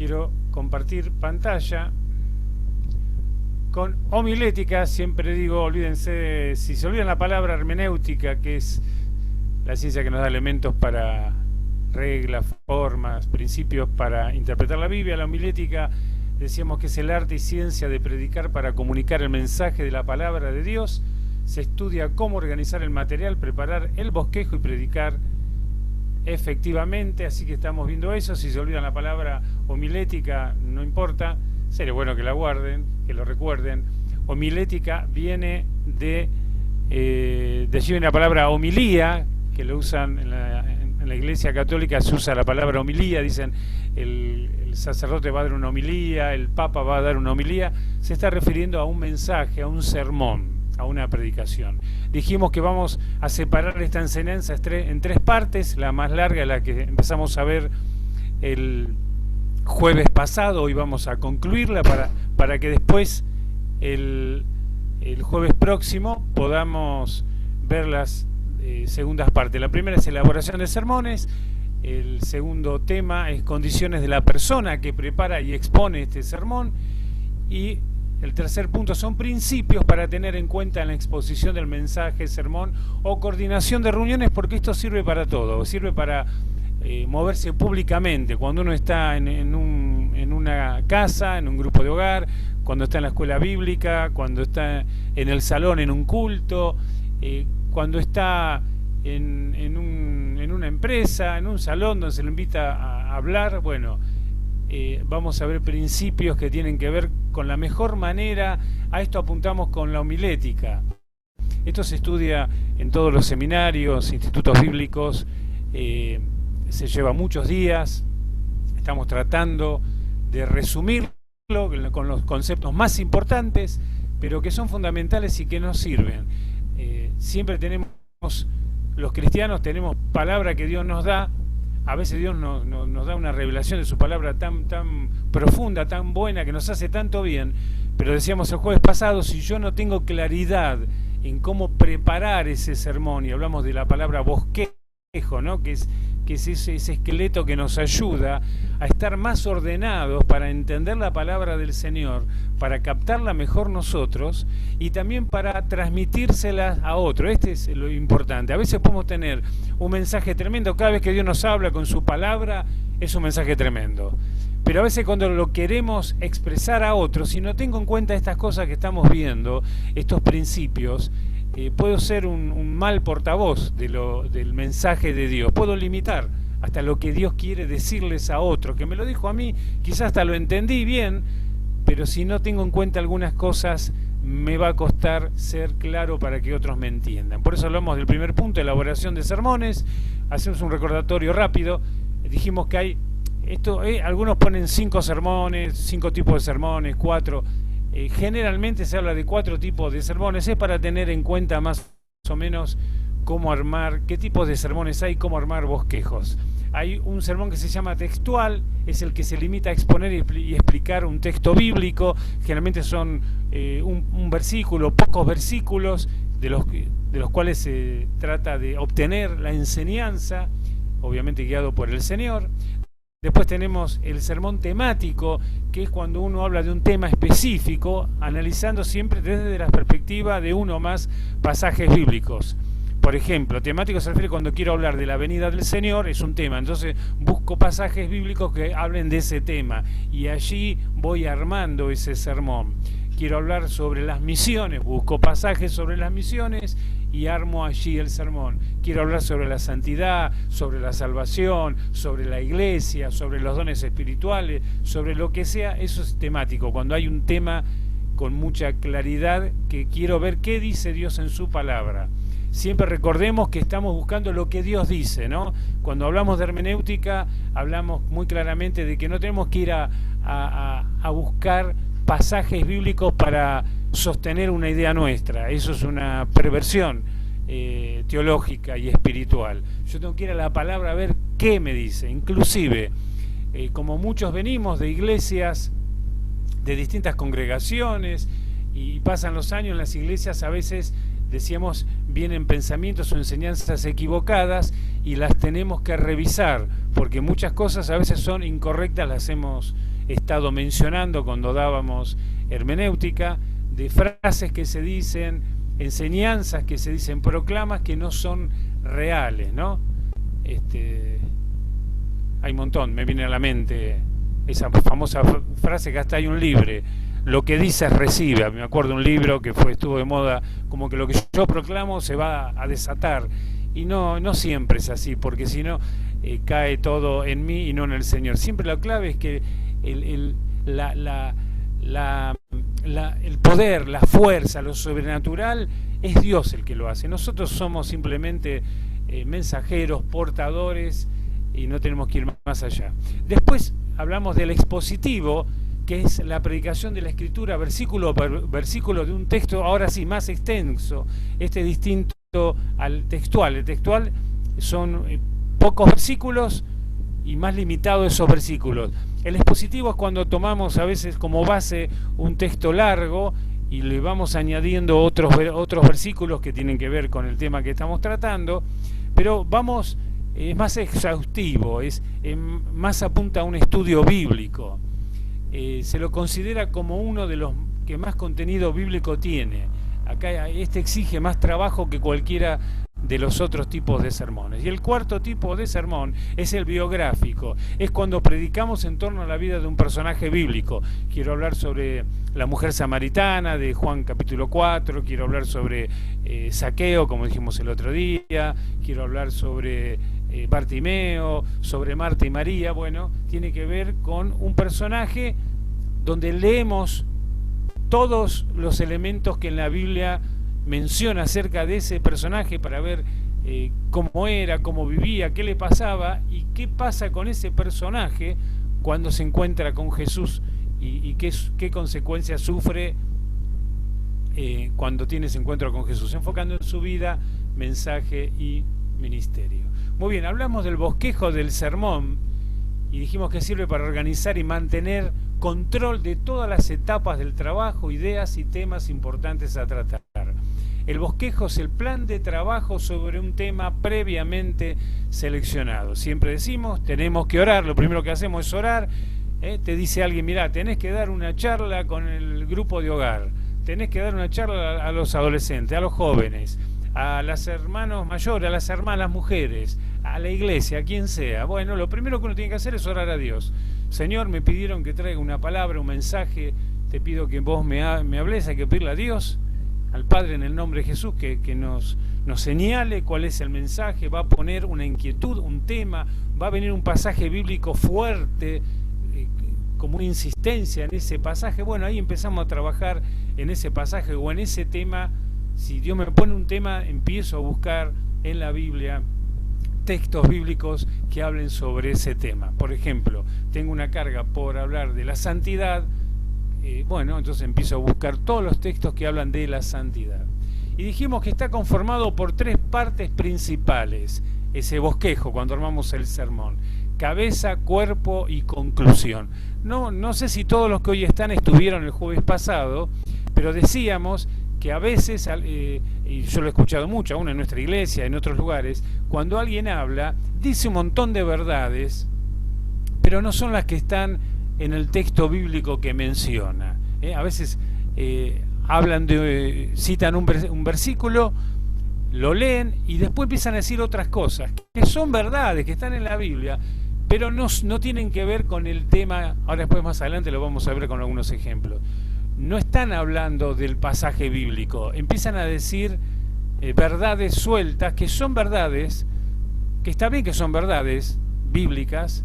quiero compartir pantalla con homilética. Siempre digo, olvídense, si se olvidan la palabra hermenéutica, que es la ciencia que nos da elementos para reglas, formas, principios para interpretar la Biblia. La homilética decíamos que es el arte y ciencia de predicar para comunicar el mensaje de la palabra de Dios. Se estudia cómo organizar el material, preparar el bosquejo y predicar efectivamente. Así que estamos viendo eso. Si se olvidan la palabra homilética, no importa, sería bueno que la guarden, que lo recuerden. Homilética viene de allí viene la palabra homilía, que lo usan en la Iglesia Católica. Se usa la palabra homilía, dicen el sacerdote va a dar una homilía, el Papa va a dar una homilía. Se está refiriendo a un mensaje, a un sermón, a una predicación. Dijimos que vamos a separar esta enseñanza en tres partes. La más larga, la que empezamos a ver el jueves pasado, hoy vamos a concluirla para que después el jueves próximo podamos ver las segundas partes. La primera es elaboración de sermones. El segundo tema es condiciones de la persona que prepara y expone este sermón. Y el tercer punto son principios para tener en cuenta en la exposición del mensaje, sermón o coordinación de reuniones, porque esto sirve para todo. Sirve para moverse públicamente, cuando uno está en una casa, en un grupo de hogar, cuando está en la escuela bíblica, cuando está en el salón, en un culto, cuando está en una empresa, en un salón donde se le invita a hablar. Bueno, vamos a ver principios que tienen que ver con la mejor manera. A esto apuntamos con la homilética. Esto se estudia en todos los seminarios, institutos bíblicos, se lleva muchos días. Estamos tratando de resumirlo con los conceptos más importantes, pero que son fundamentales y que nos sirven. Siempre tenemos, los cristianos tenemos palabra que Dios nos da. A veces Dios nos da una revelación de su palabra tan profunda, tan buena, que nos hace tanto bien. Pero decíamos el jueves pasado, si yo no tengo claridad en cómo preparar ese sermón, y hablamos de la palabra bosquejo, ¿no? que es ese esqueleto que nos ayuda a estar más ordenados para entender la palabra del Señor, para captarla mejor nosotros y también para transmitírsela a otro. Este es lo importante. A veces podemos tener un mensaje tremendo, cada vez que Dios nos habla con su palabra es un mensaje tremendo, pero a veces cuando lo queremos expresar a otros, si no tengo en cuenta estas cosas que estamos viendo, estos principios, puedo ser un mal portavoz del mensaje de Dios. Puedo limitar hasta lo que Dios quiere decirles a otros, que me lo dijo a mí, quizás hasta lo entendí bien, pero si no tengo en cuenta algunas cosas, me va a costar ser claro para que otros me entiendan. Por eso hablamos del primer punto, elaboración de sermones. Hacemos un recordatorio rápido. Dijimos que hay algunos ponen 5 sermones, 5 tipos de sermones, 4. Generalmente se habla de 4 tipos de sermones. Es para tener en cuenta más o menos cómo armar, qué tipos de sermones hay, cómo armar bosquejos. Hay un sermón que se llama textual, es el que se limita a exponer y explicar un texto bíblico. Generalmente son un versículo, pocos versículos, de los cuales se trata de obtener la enseñanza, obviamente guiado por el Señor. Después tenemos el sermón temático, que es cuando uno habla de un tema específico, analizando siempre desde la perspectiva de uno o más pasajes bíblicos. Por ejemplo, temático se refiere cuando quiero hablar de la venida del Señor, es un tema, entonces busco pasajes bíblicos que hablen de ese tema y allí voy armando ese sermón. Quiero hablar sobre las misiones, busco pasajes sobre las misiones y armo allí el sermón. Quiero hablar sobre la santidad, sobre la salvación, sobre la iglesia, sobre los dones espirituales, sobre lo que sea. Eso es temático, cuando hay un tema con mucha claridad que quiero ver qué dice Dios en su palabra. Siempre recordemos que estamos buscando lo que Dios dice, ¿no? Cuando hablamos de hermenéutica, hablamos muy claramente de que no tenemos que ir a buscar pasajes bíblicos para sostener una idea nuestra. Eso es una perversión teológica y espiritual. Yo tengo que ir a la palabra a ver qué me dice. Inclusive, como muchos venimos de iglesias, de distintas congregaciones, y pasan los años en las iglesias, a veces decíamos, vienen pensamientos o enseñanzas equivocadas y las tenemos que revisar, porque muchas cosas a veces son incorrectas, las hemos estado mencionando cuando dábamos hermenéutica, de frases que se dicen, enseñanzas que se dicen, proclamas que no son reales, ¿no? Hay un montón, me viene a la mente esa famosa frase que hasta hay un libro, lo que dices recibe. Me acuerdo de un libro que estuvo de moda, como que lo que yo proclamo se va a desatar, y no siempre es así, porque si no cae todo en mí y no en el Señor. Siempre la clave es que el poder, la fuerza, lo sobrenatural es Dios el que lo hace. Nosotros somos simplemente mensajeros, portadores, y no tenemos que ir más allá. Después hablamos del expositivo, que es la predicación de la Escritura, versículo por versículo de un texto, ahora sí, más extenso. Distinto al textual. El textual son pocos versículos y más limitado esos versículos. El expositivo es cuando tomamos a veces como base un texto largo y le vamos añadiendo otros versículos que tienen que ver con el tema que estamos tratando, pero es más exhaustivo, más apunta a un estudio bíblico. Se lo considera como uno de los que más contenido bíblico tiene. Acá exige más trabajo que cualquiera de los otros tipos de sermones. Y el cuarto tipo de sermón es el biográfico. Es cuando predicamos en torno a la vida de un personaje bíblico. Quiero hablar sobre la mujer samaritana de Juan capítulo 4, quiero hablar sobre Zaqueo, como dijimos el otro día, quiero hablar sobre Bartimeo, sobre Marta y María. Bueno, tiene que ver con un personaje donde leemos todos los elementos que en la Biblia menciona acerca de ese personaje para ver cómo era, cómo vivía, qué le pasaba y qué pasa con ese personaje cuando se encuentra con Jesús y qué consecuencias sufre cuando tiene ese encuentro con Jesús, enfocando en su vida, mensaje y ministerio. Muy bien, hablamos del bosquejo del sermón y dijimos que sirve para organizar y mantener control de todas las etapas del trabajo, ideas y temas importantes a tratar. El bosquejo es el plan de trabajo sobre un tema previamente seleccionado. Siempre decimos, tenemos que orar, lo primero que hacemos es orar. Te dice alguien, mirá, tenés que dar una charla con el grupo de hogar, tenés que dar una charla a los adolescentes, a los jóvenes, a los hermanos mayores, a las hermanas mujeres, a la iglesia, a quien sea. Bueno, lo primero que uno tiene que hacer es orar a Dios. Señor, me pidieron que traiga una palabra, un mensaje, te pido que vos me hables, hay que pedirle a Dios, al Padre en el nombre de Jesús, que nos señale cuál es el mensaje, va a poner una inquietud, un tema, va a venir un pasaje bíblico fuerte, como una insistencia en ese pasaje. Bueno, ahí empezamos a trabajar en ese pasaje o en ese tema. Si Dios me pone un tema, empiezo a buscar en la Biblia textos bíblicos que hablen sobre ese tema. Por ejemplo, tengo una carga por hablar de la santidad, bueno, entonces empiezo a buscar todos los textos que hablan de la santidad. Y dijimos que está conformado por tres partes principales, ese bosquejo, cuando armamos el sermón: cabeza, cuerpo y conclusión. No sé si todos los que hoy estuvieron el jueves pasado, pero decíamos que a veces, y yo lo he escuchado mucho, aún en nuestra iglesia, en otros lugares, cuando alguien habla, dice un montón de verdades, pero no son las que están en el texto bíblico que menciona. A veces citan un versículo, lo leen y después empiezan a decir otras cosas, que son verdades, que están en la Biblia, pero no tienen que ver con el tema. Ahora después más adelante lo vamos a ver con algunos ejemplos. No están hablando del pasaje bíblico, empiezan a decir verdades sueltas, que son verdades, que está bien que son verdades bíblicas,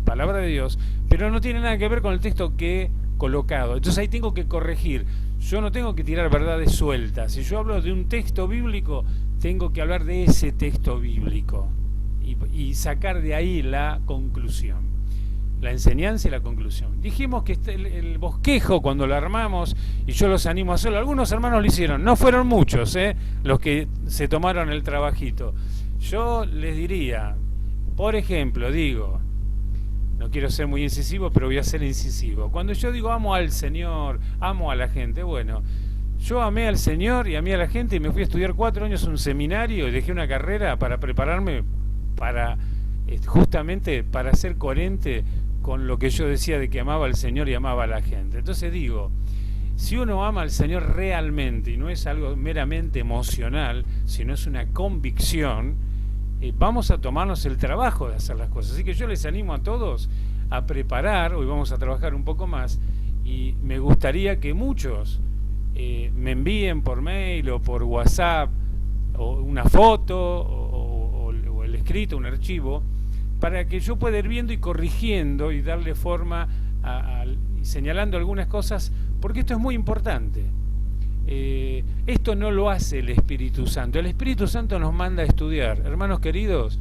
palabra de Dios, pero no tiene nada que ver con el texto que he colocado. Entonces ahí tengo que corregir. Yo no tengo que tirar verdades sueltas. Si yo hablo de un texto bíblico, tengo que hablar de ese texto bíblico y sacar de ahí la conclusión, la enseñanza y la conclusión. Dijimos que el bosquejo, cuando lo armamos, y yo los animo a hacerlo, algunos hermanos lo hicieron, no fueron muchos los que se tomaron el trabajito. Yo les diría, por ejemplo, no quiero ser muy incisivo, pero voy a ser incisivo. Cuando yo digo amo al Señor, amo a la gente, bueno, Yo amé al Señor y amé a la gente y me fui a estudiar 4 años un seminario y dejé una carrera para prepararme para justamente para ser coherente con lo que yo decía de que amaba al Señor y amaba a la gente. Entonces digo, si uno ama al Señor realmente y no es algo meramente emocional, sino es una convicción, vamos a tomarnos el trabajo de hacer las cosas. Así que yo les animo a todos a preparar, hoy vamos a trabajar un poco más, y me gustaría que muchos me envíen por mail o por WhatsApp o una foto o el escrito, un archivo, para que yo pueda ir viendo y corrigiendo y darle forma y señalando algunas cosas, porque esto es muy importante. Esto no lo hace el Espíritu Santo. El Espíritu Santo nos manda a estudiar. Hermanos queridos,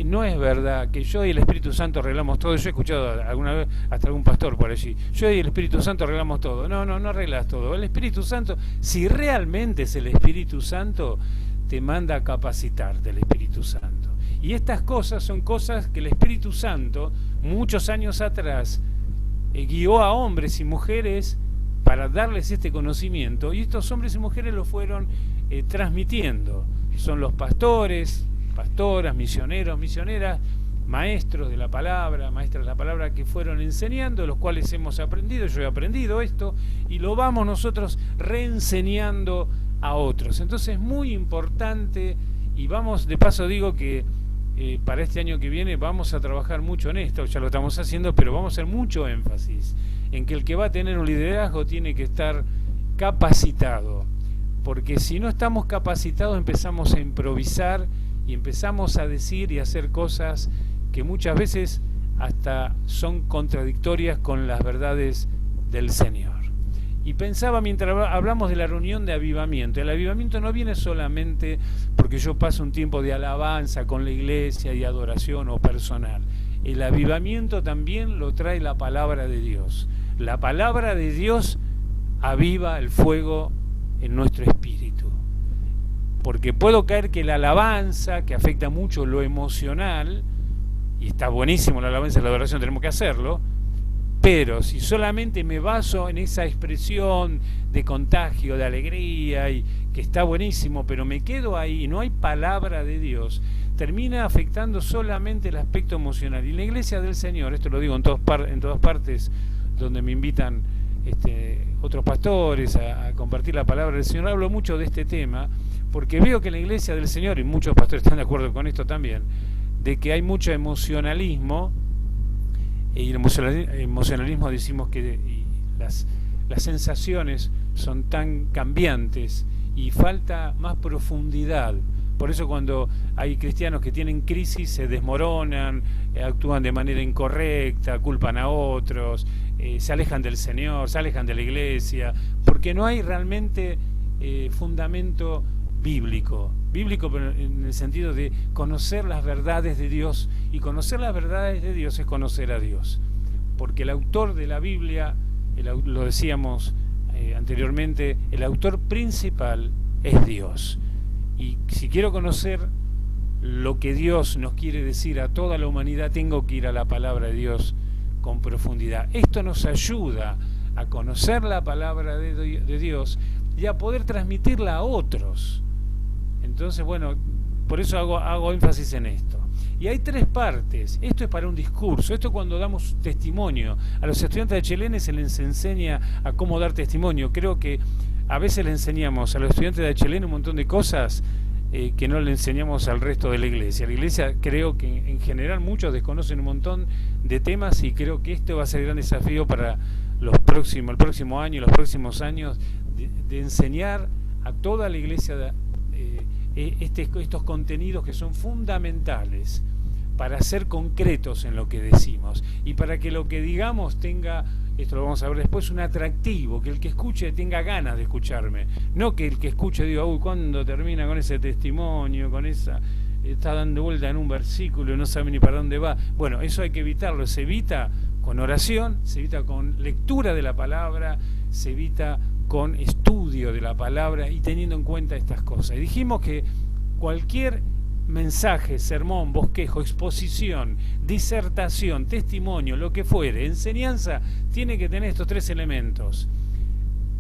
no es verdad que yo y el Espíritu Santo arreglamos todo. Yo he escuchado alguna vez hasta algún pastor por allí, yo y el Espíritu Santo arreglamos todo. No arreglas todo. El Espíritu Santo, si realmente es el Espíritu Santo, te manda a capacitarte el Espíritu Santo. Y estas cosas son cosas que el Espíritu Santo muchos años atrás guió a hombres y mujeres para darles este conocimiento, y estos hombres y mujeres lo fueron transmitiendo. Son los pastores, pastoras, misioneros, misioneras, maestros de la palabra, maestras de la palabra, que fueron enseñando, los cuales hemos aprendido. Yo he aprendido esto y lo vamos nosotros reenseñando a otros. Entonces es muy importante, y vamos, de paso digo que para este año que viene vamos a trabajar mucho en esto, ya lo estamos haciendo, pero vamos a hacer mucho énfasis en que el que va a tener un liderazgo tiene que estar capacitado, porque si no estamos capacitados empezamos a improvisar y empezamos a decir y hacer cosas que muchas veces hasta son contradictorias con las verdades del Señor. Y pensaba mientras hablamos de la reunión de avivamiento, el avivamiento no viene solamente porque yo paso un tiempo de alabanza con la iglesia y adoración o personal. El avivamiento también lo trae la palabra de Dios. La palabra de Dios aviva el fuego en nuestro espíritu. Porque puedo caer que la alabanza, que afecta mucho lo emocional, y está buenísimo la alabanza y la adoración, tenemos que hacerlo, pero si solamente me baso en esa expresión de contagio, de alegría, y que está buenísimo, pero me quedo ahí y no hay palabra de Dios, termina afectando solamente el aspecto emocional. Y la iglesia del Señor, esto lo digo en todas partes donde me invitan otros pastores a compartir la palabra del Señor, hablo mucho de este tema, porque veo que la iglesia del Señor, y muchos pastores están de acuerdo con esto también, de que hay mucho emocionalismo, y el emocionalismo decimos que las sensaciones son tan cambiantes y falta más profundidad. Por eso cuando hay cristianos que tienen crisis se desmoronan, actúan de manera incorrecta, culpan a otros, se alejan del Señor, se alejan de la iglesia, porque no hay realmente fundamento bíblico, pero en el sentido de conocer las verdades de Dios, y conocer las verdades de Dios es conocer a Dios, porque el autor de la Biblia, lo decíamos anteriormente, el autor principal es Dios, y si quiero conocer lo que Dios nos quiere decir a toda la humanidad, tengo que ir a la palabra de Dios con profundidad. Esto nos ayuda a conocer la palabra de Dios y a poder transmitirla a otros. Entonces, bueno, por eso hago énfasis en esto. Y hay 3 partes. Esto es para un discurso. Esto cuando damos testimonio. A los estudiantes de HLN se les enseña a cómo dar testimonio. Creo que a veces le enseñamos a los estudiantes de HLN un montón de cosas que no le enseñamos al resto de la iglesia. La iglesia, creo que en general muchos desconocen un montón de temas, y creo que esto va a ser el gran desafío para el próximo año y los próximos años, de enseñar a toda la iglesia estos contenidos que son fundamentales para ser concretos en lo que decimos, y para que lo que digamos tenga, esto lo vamos a ver después, un atractivo, que el que escuche tenga ganas de escucharme, no que el que escuche diga, uy, ¿cuándo termina con ese testimonio, con esa, está dando vuelta en un versículo y no sabe ni para dónde va? Bueno, eso hay que evitarlo. Se evita con oración, se evita con lectura de la palabra, se evita con estudio de la palabra y teniendo en cuenta estas cosas. Y dijimos que cualquier mensaje, sermón, bosquejo, exposición, disertación, testimonio, lo que fuere, enseñanza, tiene que tener estos 3 elementos: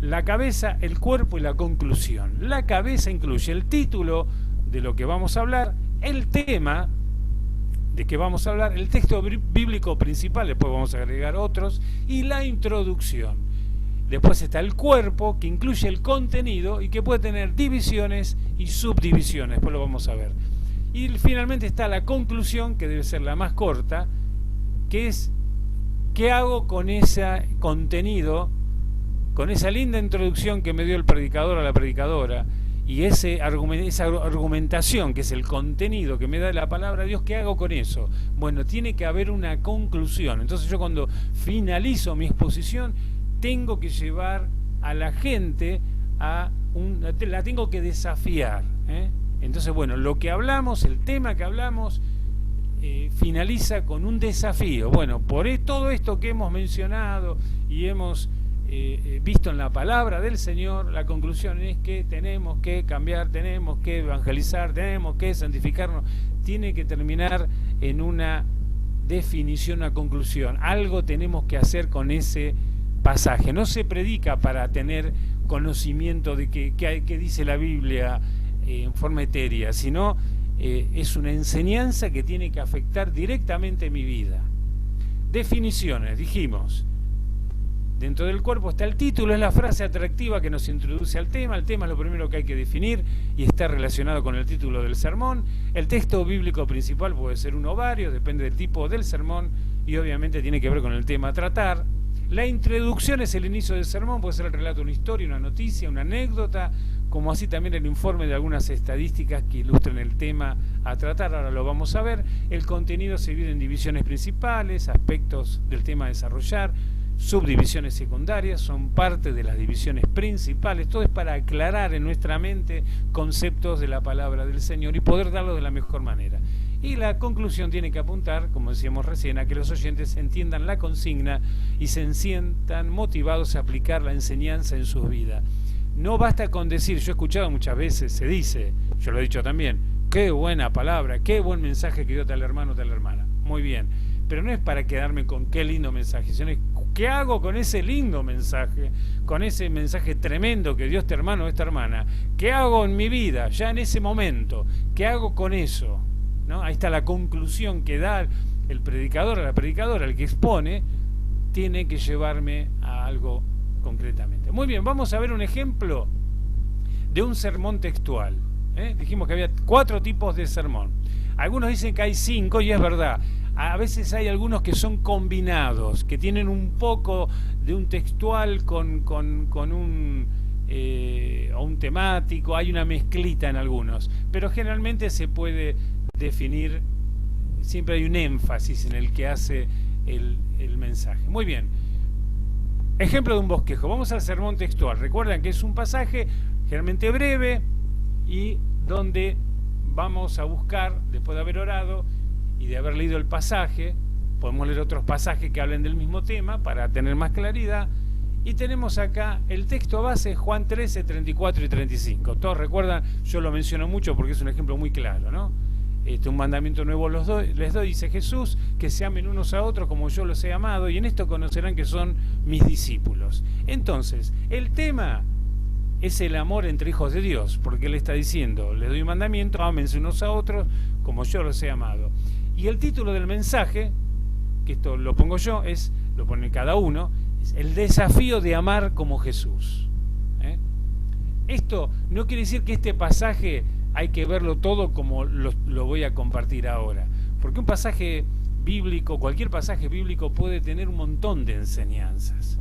la cabeza, el cuerpo y la conclusión. La cabeza incluye el título de lo que vamos a hablar, el tema de que vamos a hablar, el texto bíblico principal, después vamos a agregar otros, y la introducción. Después está el cuerpo, que incluye el contenido y que puede tener divisiones y subdivisiones, después lo vamos a ver. Y finalmente está la conclusión, que debe ser la más corta, que es ¿qué hago con ese contenido, con esa linda introducción que me dio el predicador o la predicadora, y esa argumentación, que es el contenido que me da la palabra de Dios? ¿Qué hago con eso? Bueno, tiene que haber una conclusión. Entonces yo, cuando finalizo mi exposición, tengo que llevar a la gente la tengo que desafiar, ¿eh? Entonces, bueno, lo que hablamos, el tema que hablamos, finaliza con un desafío. Bueno, por todo esto que hemos mencionado y hemos visto en la palabra del Señor, la conclusión es que tenemos que cambiar, tenemos que evangelizar, tenemos que santificarnos. Tiene que terminar en una definición, una conclusión. Algo tenemos que hacer con ese pasaje. No se predica para tener conocimiento de qué dice la Biblia en forma etérea, sino es una enseñanza que tiene que afectar directamente mi vida. Definiciones, dijimos. Dentro del cuerpo está el título, es la frase atractiva que nos introduce al tema. El tema es lo primero que hay que definir y está relacionado con el título del sermón. El texto bíblico principal puede ser uno o varios, depende del tipo del sermón, y obviamente tiene que ver con el tema a tratar. La introducción es el inicio del sermón, puede ser el relato de una historia, una noticia, una anécdota, como así también el informe de algunas estadísticas que ilustren el tema a tratar. Ahora lo vamos a ver. El contenido se divide en divisiones principales, aspectos del tema a desarrollar, subdivisiones secundarias, son parte de las divisiones principales. Todo es para aclarar en nuestra mente conceptos de la palabra del Señor y poder darlo de la mejor manera. Y la conclusión tiene que apuntar, como decíamos recién, a que los oyentes entiendan la consigna y se sientan motivados a aplicar la enseñanza en sus vidas. No basta con decir, yo he escuchado muchas veces, se dice, yo lo he dicho también, qué buena palabra, qué buen mensaje que dio tal hermano o tal hermana. Muy bien, pero no es para quedarme con qué lindo mensaje, sino qué hago con ese lindo mensaje, con ese mensaje tremendo que dio este hermano o esta hermana. ¿Qué hago en mi vida, ya en ese momento? ¿Qué hago con eso? ¿No? Ahí está la conclusión que da el predicador o la predicadora, el que expone, tiene que llevarme a algo concretamente. Muy bien, vamos a ver un ejemplo de un sermón textual. Dijimos que había 4 tipos de sermón. Algunos dicen que hay 5 y es verdad. A veces hay algunos que son combinados, que tienen un poco de un textual con un temático, hay una mezclita en algunos, pero generalmente se puede definir, siempre hay un énfasis en el que hace el mensaje. Muy bien, ejemplo de un bosquejo. Vamos al sermón textual. Recuerdan que es un pasaje generalmente breve y donde vamos a buscar, después de haber orado y de haber leído el pasaje, podemos leer otros pasajes que hablen del mismo tema para tener más claridad. Y tenemos acá el texto base, Juan 13, 34 y 35. Todos recuerdan, yo lo menciono mucho porque es un ejemplo muy claro, ¿no? Un mandamiento nuevo les doy, dice Jesús, que se amen unos a otros como yo los he amado, y en esto conocerán que son mis discípulos. Entonces, el tema es el amor entre hijos de Dios, porque Él está diciendo, les doy un mandamiento, ámense unos a otros como yo los he amado. Y el título del mensaje, que esto lo pongo yo, lo pone cada uno, es el desafío de amar como Jesús. Esto no quiere decir que este pasaje hay que verlo todo como lo voy a compartir ahora, porque un pasaje bíblico, cualquier pasaje bíblico puede tener un montón de enseñanzas.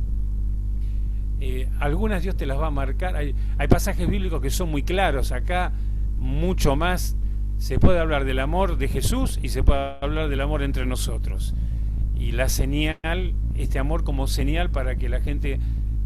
Algunas Dios te las va a marcar. Hay pasajes bíblicos que son muy claros. Acá mucho más se puede hablar del amor de Jesús y se puede hablar del amor entre nosotros, y la señal, este amor como señal para que la gente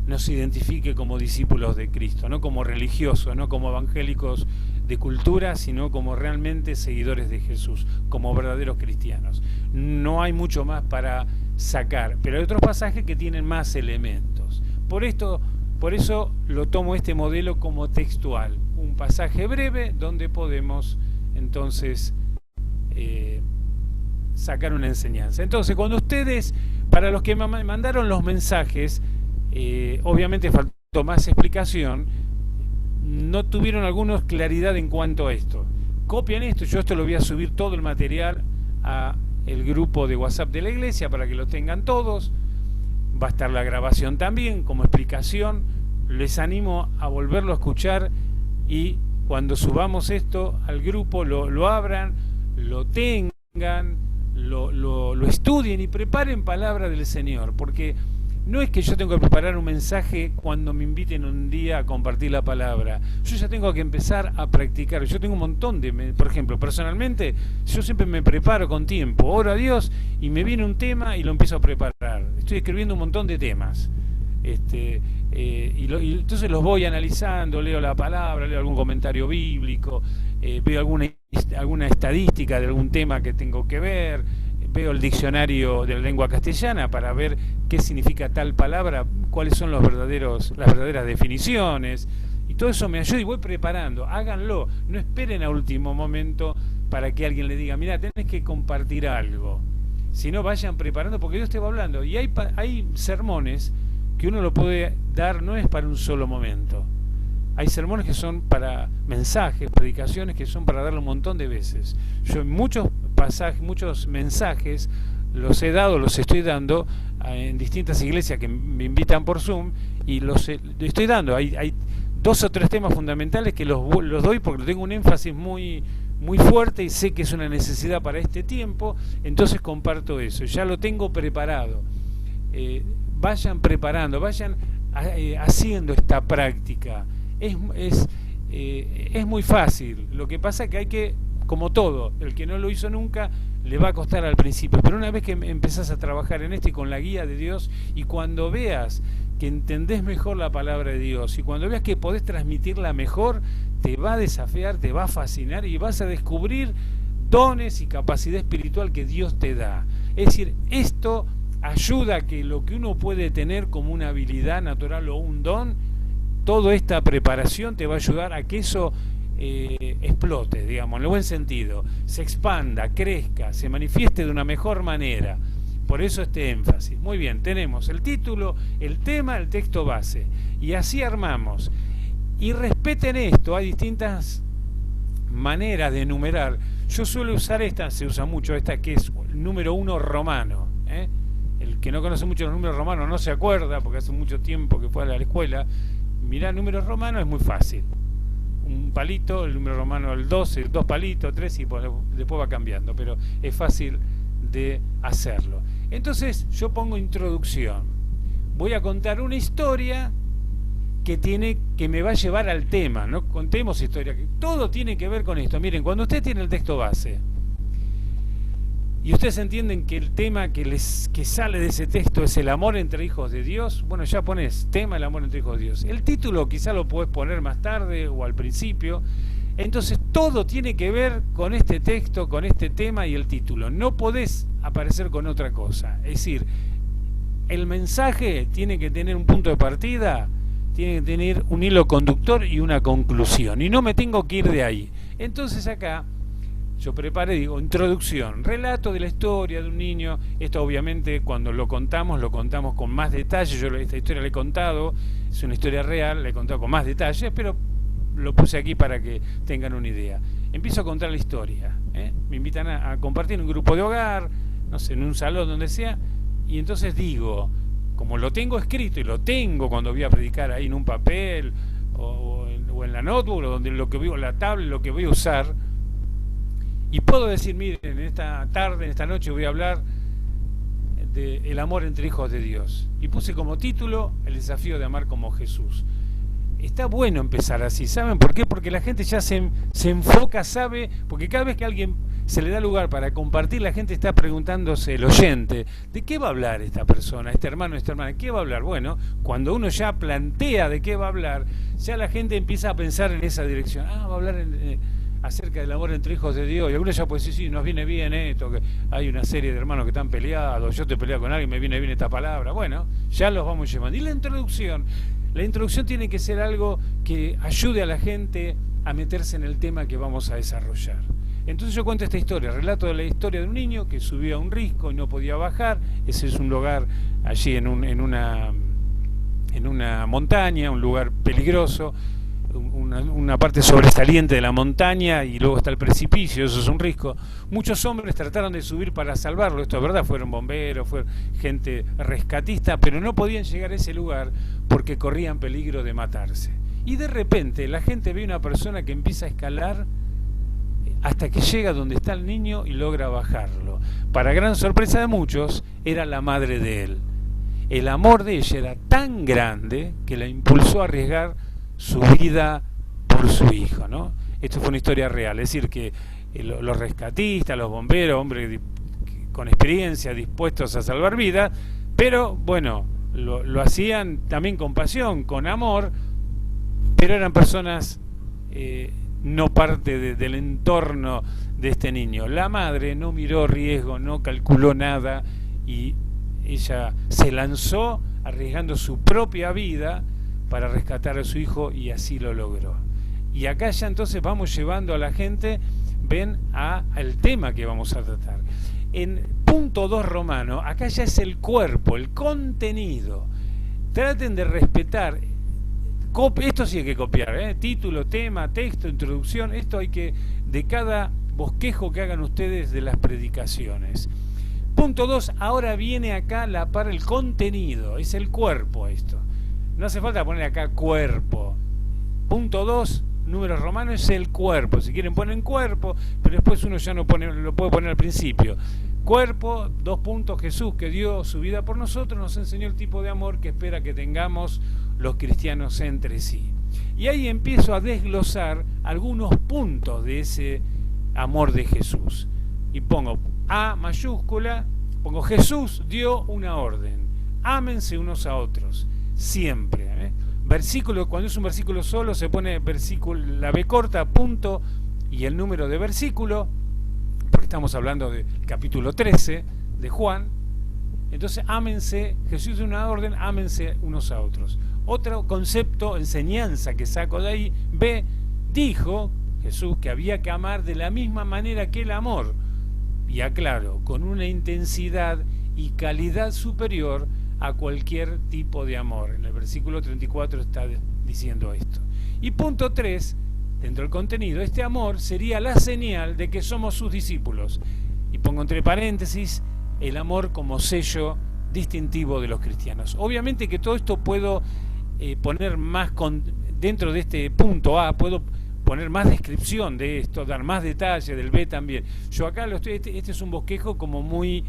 nos identifique como discípulos de Cristo, no como religiosos, no como evangélicos de cultura, sino como realmente seguidores de Jesús, como verdaderos cristianos. No hay mucho más para sacar, pero hay otros pasajes que tienen más elementos. Por eso lo tomo este modelo como textual, un pasaje breve donde podemos entonces sacar una enseñanza. Entonces, cuando ustedes, para los que me mandaron los mensajes, obviamente faltó más explicación, no tuvieron algunos claridad en cuanto a esto. Copian esto, yo esto lo voy a subir todo el material a el grupo de WhatsApp de la iglesia para que lo tengan todos. Va a estar la grabación también como explicación. Les animo a volverlo a escuchar y cuando subamos esto al grupo lo abran, lo tengan, lo estudien y preparen palabra del Señor, porque no es que yo tengo que preparar un mensaje cuando me inviten un día a compartir la palabra. Yo ya tengo que empezar a practicar. Yo tengo un montón por ejemplo, personalmente, yo siempre me preparo con tiempo. Oro a Dios y me viene un tema y lo empiezo a preparar. Estoy escribiendo un montón de temas. Y entonces los voy analizando, leo la palabra, leo algún comentario bíblico, veo alguna estadística de algún tema que tengo que ver, veo el diccionario de la lengua castellana para ver qué significa tal palabra, cuáles son las verdaderas definiciones, y todo eso me ayuda y voy preparando. Háganlo, no esperen a último momento para que alguien le diga, mira, tenés que compartir algo, sino vayan preparando, porque Dios te va hablando. Y hay sermones que uno lo puede dar, no es para un solo momento. Hay sermones que son para mensajes, predicaciones que son para darlo un montón de veces. Yo en muchos pasajes, muchos mensajes los estoy dando en distintas iglesias que me invitan por Zoom y los estoy dando. Hay 2 o 3 temas fundamentales que los doy porque tengo un énfasis muy fuerte y sé que es una necesidad para este tiempo, entonces comparto eso. Ya lo tengo preparado. Vayan preparando, vayan haciendo esta práctica. Es muy fácil. Lo que pasa es que hay que, como todo, el que no lo hizo nunca le va a costar al principio, pero una vez que empezás a trabajar en esto y con la guía de Dios, y cuando veas que entendés mejor la palabra de Dios y cuando veas que podés transmitirla mejor, te va a desafiar, te va a fascinar y vas a descubrir dones y capacidad espiritual que Dios te da. Es decir, esto ayuda a que lo que uno puede tener como una habilidad natural o un don, toda esta preparación te va a ayudar a que eso explote, digamos, en el buen sentido, se expanda, crezca, se manifieste de una mejor manera. Por eso este énfasis. Muy bien, tenemos el título, el tema, el texto base, y así armamos. Y respeten esto, hay distintas maneras de enumerar. Yo suelo usar esta, se usa mucho esta, que es el número 1 romano. El que no conoce mucho los números romanos no se acuerda, porque hace mucho tiempo que fue a la escuela. Mirá, números romanos es muy fácil. Un palito, el número romano el 12, 2 palitos, 3 y después va cambiando, pero es fácil de hacerlo. Entonces yo pongo introducción. Voy a contar una historia que me va a llevar al tema. No contemos historia, que todo tiene que ver con esto. Miren, cuando usted tiene el texto base y ustedes entienden que el tema que sale de ese texto es el amor entre hijos de Dios, bueno, ya pones tema el amor entre hijos de Dios. El título quizá lo podés poner más tarde o al principio. Entonces todo tiene que ver con este texto, con este tema y el título. No podés aparecer con otra cosa. Es decir, el mensaje tiene que tener un punto de partida, tiene que tener un hilo conductor y una conclusión. Y no me tengo que ir de ahí. Entonces acá yo preparé, digo, introducción, relato de la historia de un niño. Esto obviamente cuando lo contamos con más detalle. Yo esta historia la he contado, es una historia real, la he contado con más detalles, pero lo puse aquí para que tengan una idea. Empiezo a contar la historia. Me invitan a compartir en un grupo de hogar, no sé, en un salón, donde sea, y entonces digo, como lo tengo escrito y lo tengo cuando voy a predicar ahí en un papel o en la notebook, o donde lo que veo, la tablet, lo que voy a usar, y puedo decir, miren, en esta tarde, en esta noche voy a hablar del amor entre hijos de Dios. Y puse como título el desafío de amar como Jesús. Está bueno empezar así, ¿saben por qué? Porque la gente ya se enfoca, sabe, porque cada vez que a alguien se le da lugar para compartir, la gente está preguntándose, el oyente, ¿de qué va a hablar esta persona, este hermano, esta hermana? ¿De qué va a hablar? Bueno, cuando uno ya plantea de qué va a hablar, ya la gente empieza a pensar en esa dirección. Va a hablar acerca del amor entre hijos de Dios, y algunos ya pueden decir, sí, nos viene bien esto, que hay una serie de hermanos que están peleados, yo te peleo con alguien, me viene bien esta palabra. Bueno, ya los vamos llevando. Y la introducción tiene que ser algo que ayude a la gente a meterse en el tema que vamos a desarrollar. Entonces yo cuento esta historia, relato de la historia de un niño que subió a un risco y no podía bajar. Ese es un lugar allí en en una montaña, un lugar peligroso, una parte sobresaliente de la montaña, y luego está el precipicio, eso es un riesgo. Muchos hombres trataron de subir para salvarlo, esto es verdad, fueron bomberos, fueron gente rescatista, pero no podían llegar a ese lugar porque corrían peligro de matarse. Y de repente la gente ve una persona que empieza a escalar hasta que llega donde está el niño y logra bajarlo. Para gran sorpresa de muchos, era la madre de él. El amor de ella era tan grande que la impulsó a arriesgar su vida por su hijo, ¿no? Esto fue una historia real, es decir, que los rescatistas, los bomberos, hombres con experiencia, dispuestos a salvar vidas, pero bueno, lo hacían también con pasión, con amor, pero eran personas no parte del entorno de este niño. La madre no miró riesgo, no calculó nada, y ella se lanzó arriesgando su propia vida para rescatar a su hijo, y así lo logró. Y acá ya entonces vamos llevando a la gente, ven, al tema que vamos a tratar. En punto 2 romano, acá ya es el cuerpo, el contenido. Traten de respetar, esto sí hay que copiar, título, tema, texto, introducción, esto hay que, de cada bosquejo que hagan ustedes de las predicaciones. Punto 2, ahora viene acá el contenido, es el cuerpo esto. No hace falta poner acá cuerpo. Punto 2, números romanos, es el cuerpo. Si quieren ponen cuerpo, pero después uno ya no lo puede poner al principio. Cuerpo, 2 puntos, Jesús, que dio su vida por nosotros, nos enseñó el tipo de amor que espera que tengamos los cristianos entre sí. Y ahí empiezo a desglosar algunos puntos de ese amor de Jesús. Y pongo A mayúscula, pongo Jesús dio una orden. Ámense unos a otros. Siempre. Versículo, cuando es un versículo solo se pone versículo, la B corta, punto y el número de versículo, porque estamos hablando del capítulo 13 de Juan. Entonces, ámense, Jesús dio una orden, ámense unos a otros. Otro concepto, enseñanza que saco de ahí, B, dijo Jesús que había que amar de la misma manera que el amor, y aclaro, con una intensidad y calidad superior a cualquier tipo de amor. En el versículo 34 está diciendo esto. Y punto 3, dentro del contenido, este amor sería la señal de que somos sus discípulos. Y pongo entre paréntesis, el amor como sello distintivo de los cristianos. Obviamente que todo esto puedo poner más, dentro de este punto A, puedo poner más descripción de esto, dar más detalle del B también. Yo acá este es un bosquejo como muy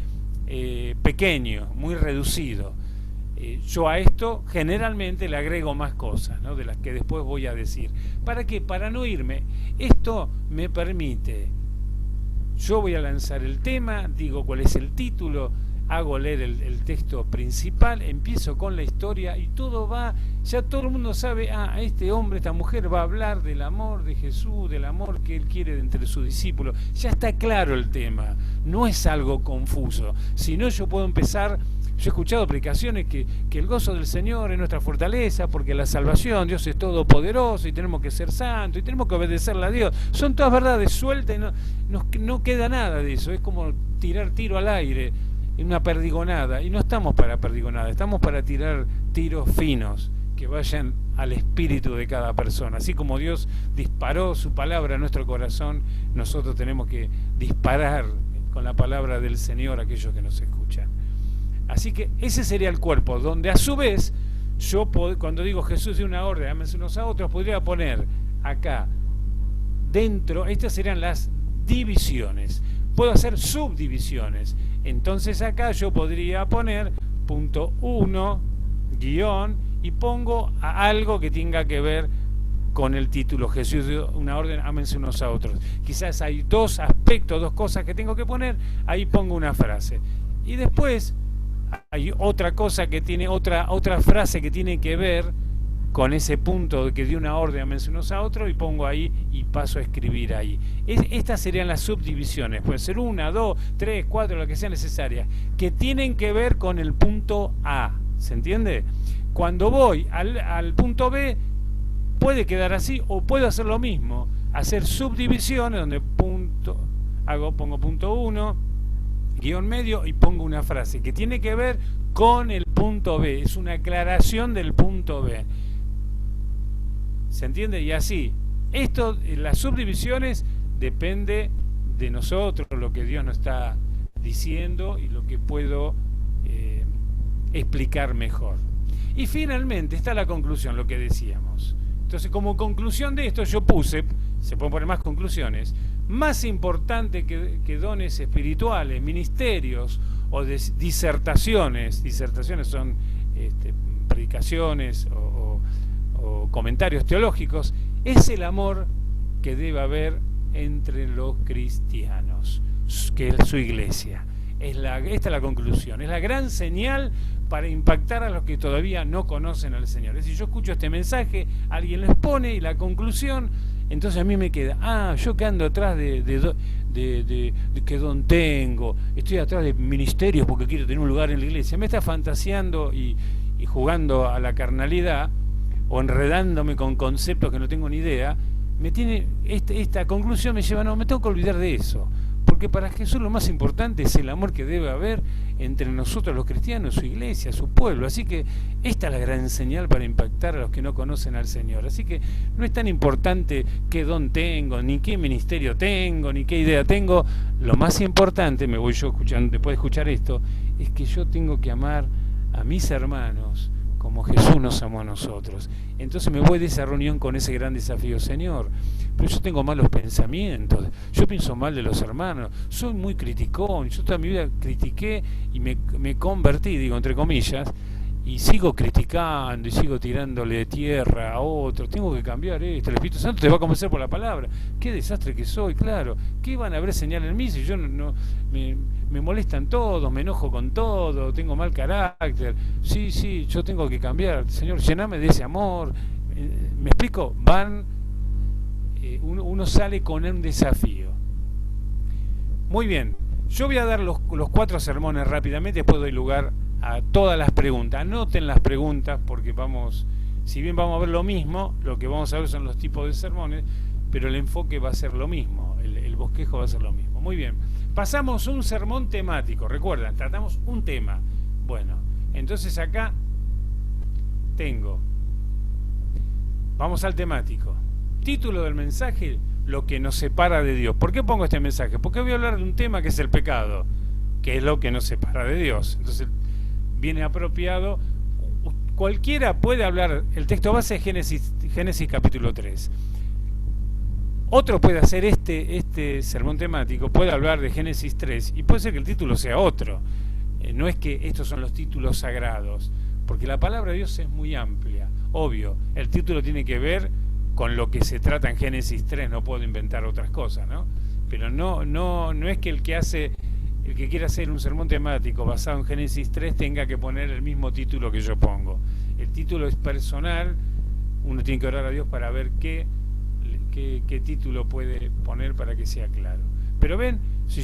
pequeño, muy reducido. Yo a esto generalmente le agrego más cosas, ¿no?, de las que después voy a decir. ¿Para qué? Para no irme. Esto me permite, yo voy a lanzar el tema, digo cuál es el título, hago leer el texto principal, empiezo con la historia y todo va, ya todo el mundo sabe, este hombre, esta mujer va a hablar del amor de Jesús, del amor que él quiere entre sus discípulos. Ya está claro el tema, no es algo confuso. Si no, yo puedo empezar. Yo he escuchado predicaciones que el gozo del Señor es nuestra fortaleza, porque la salvación, Dios es todopoderoso y tenemos que ser santos y tenemos que obedecerle a Dios. Son todas verdades sueltas y no queda nada de eso. Es como tirar tiro al aire en una perdigonada, y no estamos para perdigonada, estamos para tirar tiros finos que vayan al espíritu de cada persona. Así como Dios disparó su palabra a nuestro corazón, nosotros tenemos que disparar con la palabra del Señor a aquellos que nos escuchan. Así que ese sería el cuerpo, donde a su vez yo, cuando digo Jesús dio una orden, ámense unos a otros, podría poner acá dentro, estas serían las divisiones. Puedo hacer subdivisiones. Entonces acá yo podría poner punto 1, guión, y pongo algo que tenga que ver con el título, Jesús dio una orden, ámense unos a otros. Quizás hay 2 aspectos, 2 cosas que tengo que poner, ahí pongo una frase. Y después hay otra cosa que tiene, otra frase que tiene que ver con ese punto de que dio una orden, ámense unos a otros, y pongo ahí y paso a escribir ahí. Estas serían las subdivisiones, pueden ser 1, 2, 3, 4, lo que sea necesaria, que tienen que ver con el punto A, ¿se entiende? Cuando voy al punto B, puede quedar así, o puedo hacer lo mismo, hacer subdivisiones donde pongo punto 1, guión medio y pongo una frase que tiene que ver con el punto B, es una aclaración del punto B. ¿Se entiende? Y así, esto, las subdivisiones, depende de nosotros, lo que Dios nos está diciendo y lo que puedo explicar mejor. Y finalmente está la conclusión, lo que decíamos. Entonces, como conclusión de esto yo puse, se pueden poner más conclusiones, más importante que dones espirituales, ministerios o disertaciones son predicaciones o comentarios teológicos, es el amor que debe haber entre los cristianos, que es su iglesia. Esta es la conclusión, es la gran señal para impactar a los que todavía no conocen al Señor. Es decir, yo escucho este mensaje, alguien lo expone y la conclusión, entonces a mí me queda, yo que ando atrás de qué don tengo, estoy atrás de ministerios porque quiero tener un lugar en la iglesia, me está fantaseando y jugando a la carnalidad o enredándome con conceptos que no tengo ni idea, esta conclusión me lleva, me tengo que olvidar de eso. Porque para Jesús lo más importante es el amor que debe haber entre nosotros los cristianos, su iglesia, su pueblo. Así que esta es la gran señal para impactar a los que no conocen al Señor. Así que no es tan importante qué don tengo, ni qué ministerio tengo, ni qué idea tengo. Lo más importante, me voy yo escuchando, después de escuchar esto, es que yo tengo que amar a mis hermanos como Jesús nos amó a nosotros. Entonces me voy de esa reunión con ese gran desafío, Señor, pero yo tengo malos pensamientos, yo pienso mal de los hermanos, soy muy criticón, yo toda mi vida critiqué y me convertí, digo entre comillas, y sigo criticando y sigo tirándole tierra a otros, tengo que cambiar esto, el Espíritu Santo te va a convencer por la palabra, qué desastre que soy, claro, ¿qué van a haber señal en mí si yo me molestan todos, me enojo con todo, tengo mal carácter, sí, yo tengo que cambiar, Señor, llename de ese amor, ¿me explico? Uno sale con un desafío. Muy bien, yo voy a dar los 4 sermones rápidamente, después doy lugar a todas las preguntas. Anoten las preguntas porque si bien vamos a ver lo mismo, lo que vamos a ver son los tipos de sermones, pero el enfoque va a ser lo mismo, el bosquejo va a ser lo mismo. Muy bien, pasamos a un sermón temático, recuerdan, tratamos un tema. Bueno, entonces acá vamos al temático. Título del mensaje, lo que nos separa de Dios. ¿Por qué pongo este mensaje? Porque voy a hablar de un tema que es el pecado, que es lo que nos separa de Dios. Entonces viene apropiado, cualquiera puede hablar, el texto base es Génesis capítulo 3. Otro puede hacer este sermón temático, puede hablar de Génesis 3 y puede ser que el título sea otro. No es que estos son los títulos sagrados, porque la palabra de Dios es muy amplia. Obvio, el título tiene que ver con lo que se trata en Génesis 3, no puedo inventar otras cosas, ¿no? Pero no es que el que quiera hacer un sermón temático basado en Génesis 3 tenga que poner el mismo título que yo pongo. El título es personal, uno tiene que orar a Dios para ver qué título puede poner para que sea claro. Pero ven, si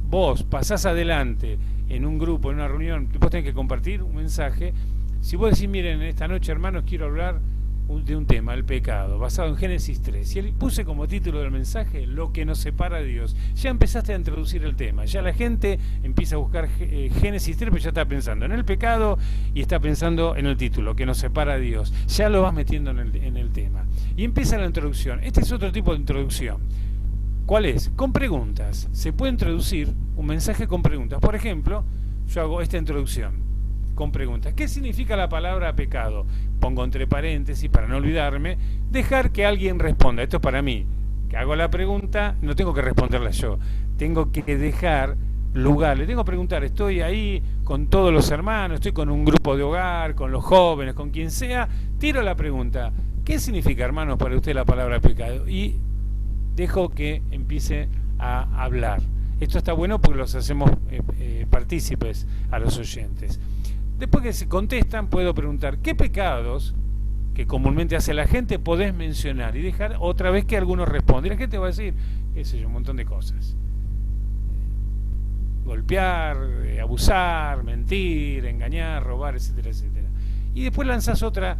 vos pasás adelante en un grupo, en una reunión, vos tenés que compartir un mensaje. Si vos decís, miren, esta noche, hermanos, quiero hablar de un tema, el pecado, basado en Génesis 3. Y puse como título del mensaje, lo que nos separa de Dios. Ya empezaste a introducir el tema. Ya la gente empieza a buscar Génesis 3, pero ya está pensando en el pecado y está pensando en el título, lo que nos separa de Dios. Ya lo vas metiendo en el tema. Y empieza la introducción. Este es otro tipo de introducción. ¿Cuál es? Con preguntas. Se puede introducir un mensaje con preguntas. Por ejemplo, yo hago esta introducción con preguntas. ¿Qué significa la palabra pecado? Pongo entre paréntesis, para no olvidarme, dejar que alguien responda. Esto es para mí, que hago la pregunta, no tengo que responderla yo, tengo que dejar lugar, le tengo que preguntar, estoy ahí con todos los hermanos, estoy con un grupo de hogar, con los jóvenes, con quien sea, tiro la pregunta, ¿qué significa, hermanos, para usted la palabra pecado? Y dejo que empiece a hablar. Esto está bueno porque los hacemos partícipes a los oyentes. Después que se contestan, puedo preguntar, ¿qué pecados que comúnmente hace la gente podés mencionar? Y dejar otra vez que algunos respondan. Y la gente va a decir, qué sé yo, un montón de cosas. Golpear, abusar, mentir, engañar, robar, etcétera, etcétera. Y después lanzás otra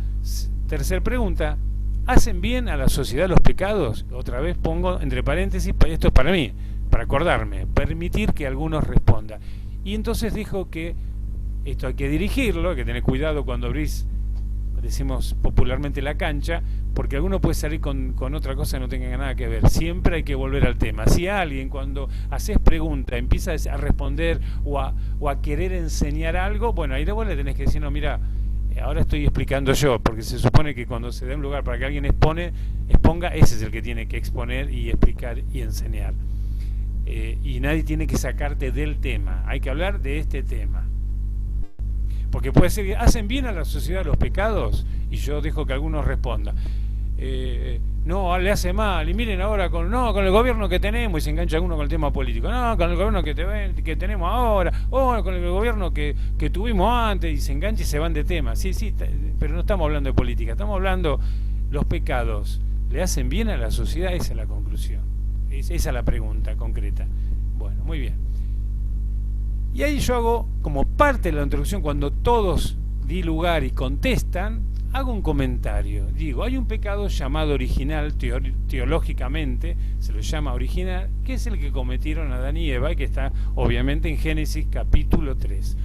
tercera pregunta. ¿Hacen bien a la sociedad los pecados? Otra vez pongo entre paréntesis, esto es para mí. para acordarme, permitir que algunos respondan. Y entonces dijo que esto hay que dirigirlo, hay que tener cuidado cuando abrís, decimos popularmente, la cancha, porque alguno puede salir con otra cosa que no tenga nada que ver. Siempre hay que volver al tema. Si alguien, cuando haces pregunta, empieza a responder o a querer enseñar algo, bueno, ahí vos le tenés que decir, no, mira, ahora estoy explicando yo, porque se supone que cuando se da un lugar para que alguien exponga, ese es el que tiene que exponer y explicar y enseñar. Y nadie tiene que sacarte del tema, hay que hablar de este tema. Porque puede ser que hacen bien a la sociedad los pecados, y yo dejo que algunos respondan. No, le hace mal, y miren ahora con el gobierno que tenemos, y se engancha uno con el tema político, no, con el gobierno que tenemos ahora, o con el gobierno que tuvimos antes, y se engancha y se van de tema. Sí, pero no estamos hablando de política, estamos hablando, los pecados, ¿le hacen bien a la sociedad? Esa es la conclusión, esa es la pregunta concreta. Bueno, muy bien. Y ahí yo hago, como parte de la introducción, cuando todos di lugar y contestan, hago un comentario. Digo, hay un pecado llamado original, teológicamente se lo llama original, que es el que cometieron Adán y Eva, y que está obviamente en Génesis capítulo 3.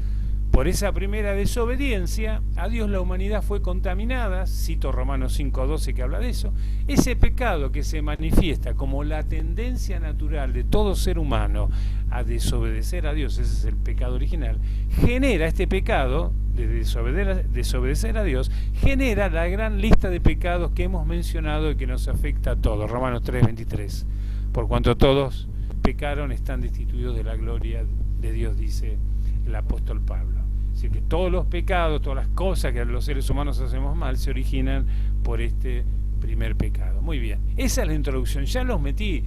Por esa primera desobediencia, a Dios la humanidad fue contaminada, cito Romanos 5:12 que habla de eso. Ese pecado que se manifiesta como la tendencia natural de todo ser humano a desobedecer a Dios, ese es el pecado original, genera este pecado de desobedecer a Dios, genera la gran lista de pecados que hemos mencionado y que nos afecta a todos, Romanos 3:23. Por cuanto todos pecaron, están destituidos de la gloria de Dios, dice el apóstol Pablo. Es decir, que todos los pecados, todas las cosas que los seres humanos hacemos mal, se originan por este primer pecado. Muy bien, esa es la introducción. Ya los metí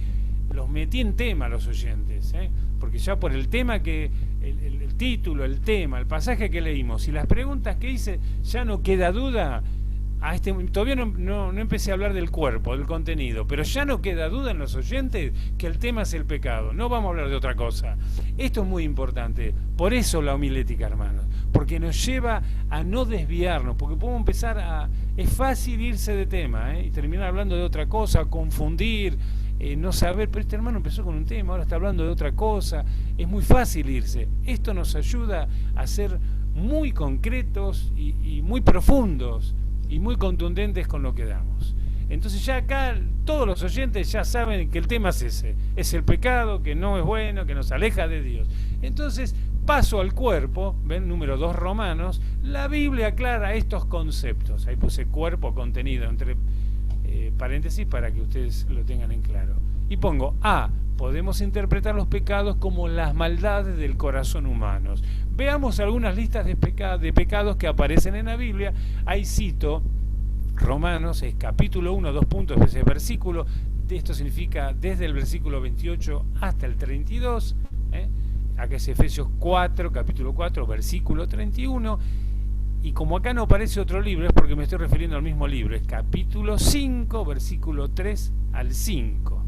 en tema a los oyentes, porque ya por el tema que, el título, el tema, el pasaje que leímos y las preguntas que hice, ya no queda duda. Todavía no empecé a hablar del cuerpo, del contenido, pero ya no queda duda en los oyentes que el tema es el pecado. No vamos a hablar de otra cosa. Esto es muy importante. Por eso la homilética, hermanos, porque nos lleva a no desviarnos, porque podemos empezar es fácil irse de tema, y terminar hablando de otra cosa, confundir, no saber, pero este hermano empezó con un tema, ahora está hablando de otra cosa. Es muy fácil irse. Esto nos ayuda a ser muy concretos y muy profundos y muy contundentes con lo que damos. Entonces ya acá todos los oyentes ya saben que el tema es ese, es el pecado, que no es bueno, que nos aleja de Dios. Entonces paso al cuerpo, ven, número 2 Romanos, la Biblia aclara estos conceptos. Ahí puse cuerpo, contenido, entre paréntesis para que ustedes lo tengan en claro. Y pongo A, podemos interpretar los pecados como las maldades del corazón humano. Veamos algunas listas de pecados que aparecen en la Biblia. Ahí cito Romanos, es capítulo 1, 2 puntos, ese versículo. Esto significa desde el versículo 28 hasta el 32. Acá es Efesios 4, capítulo 4, versículo 31. Y como acá no aparece otro libro, es porque me estoy refiriendo al mismo libro. Es capítulo 5, versículo 3 al 5.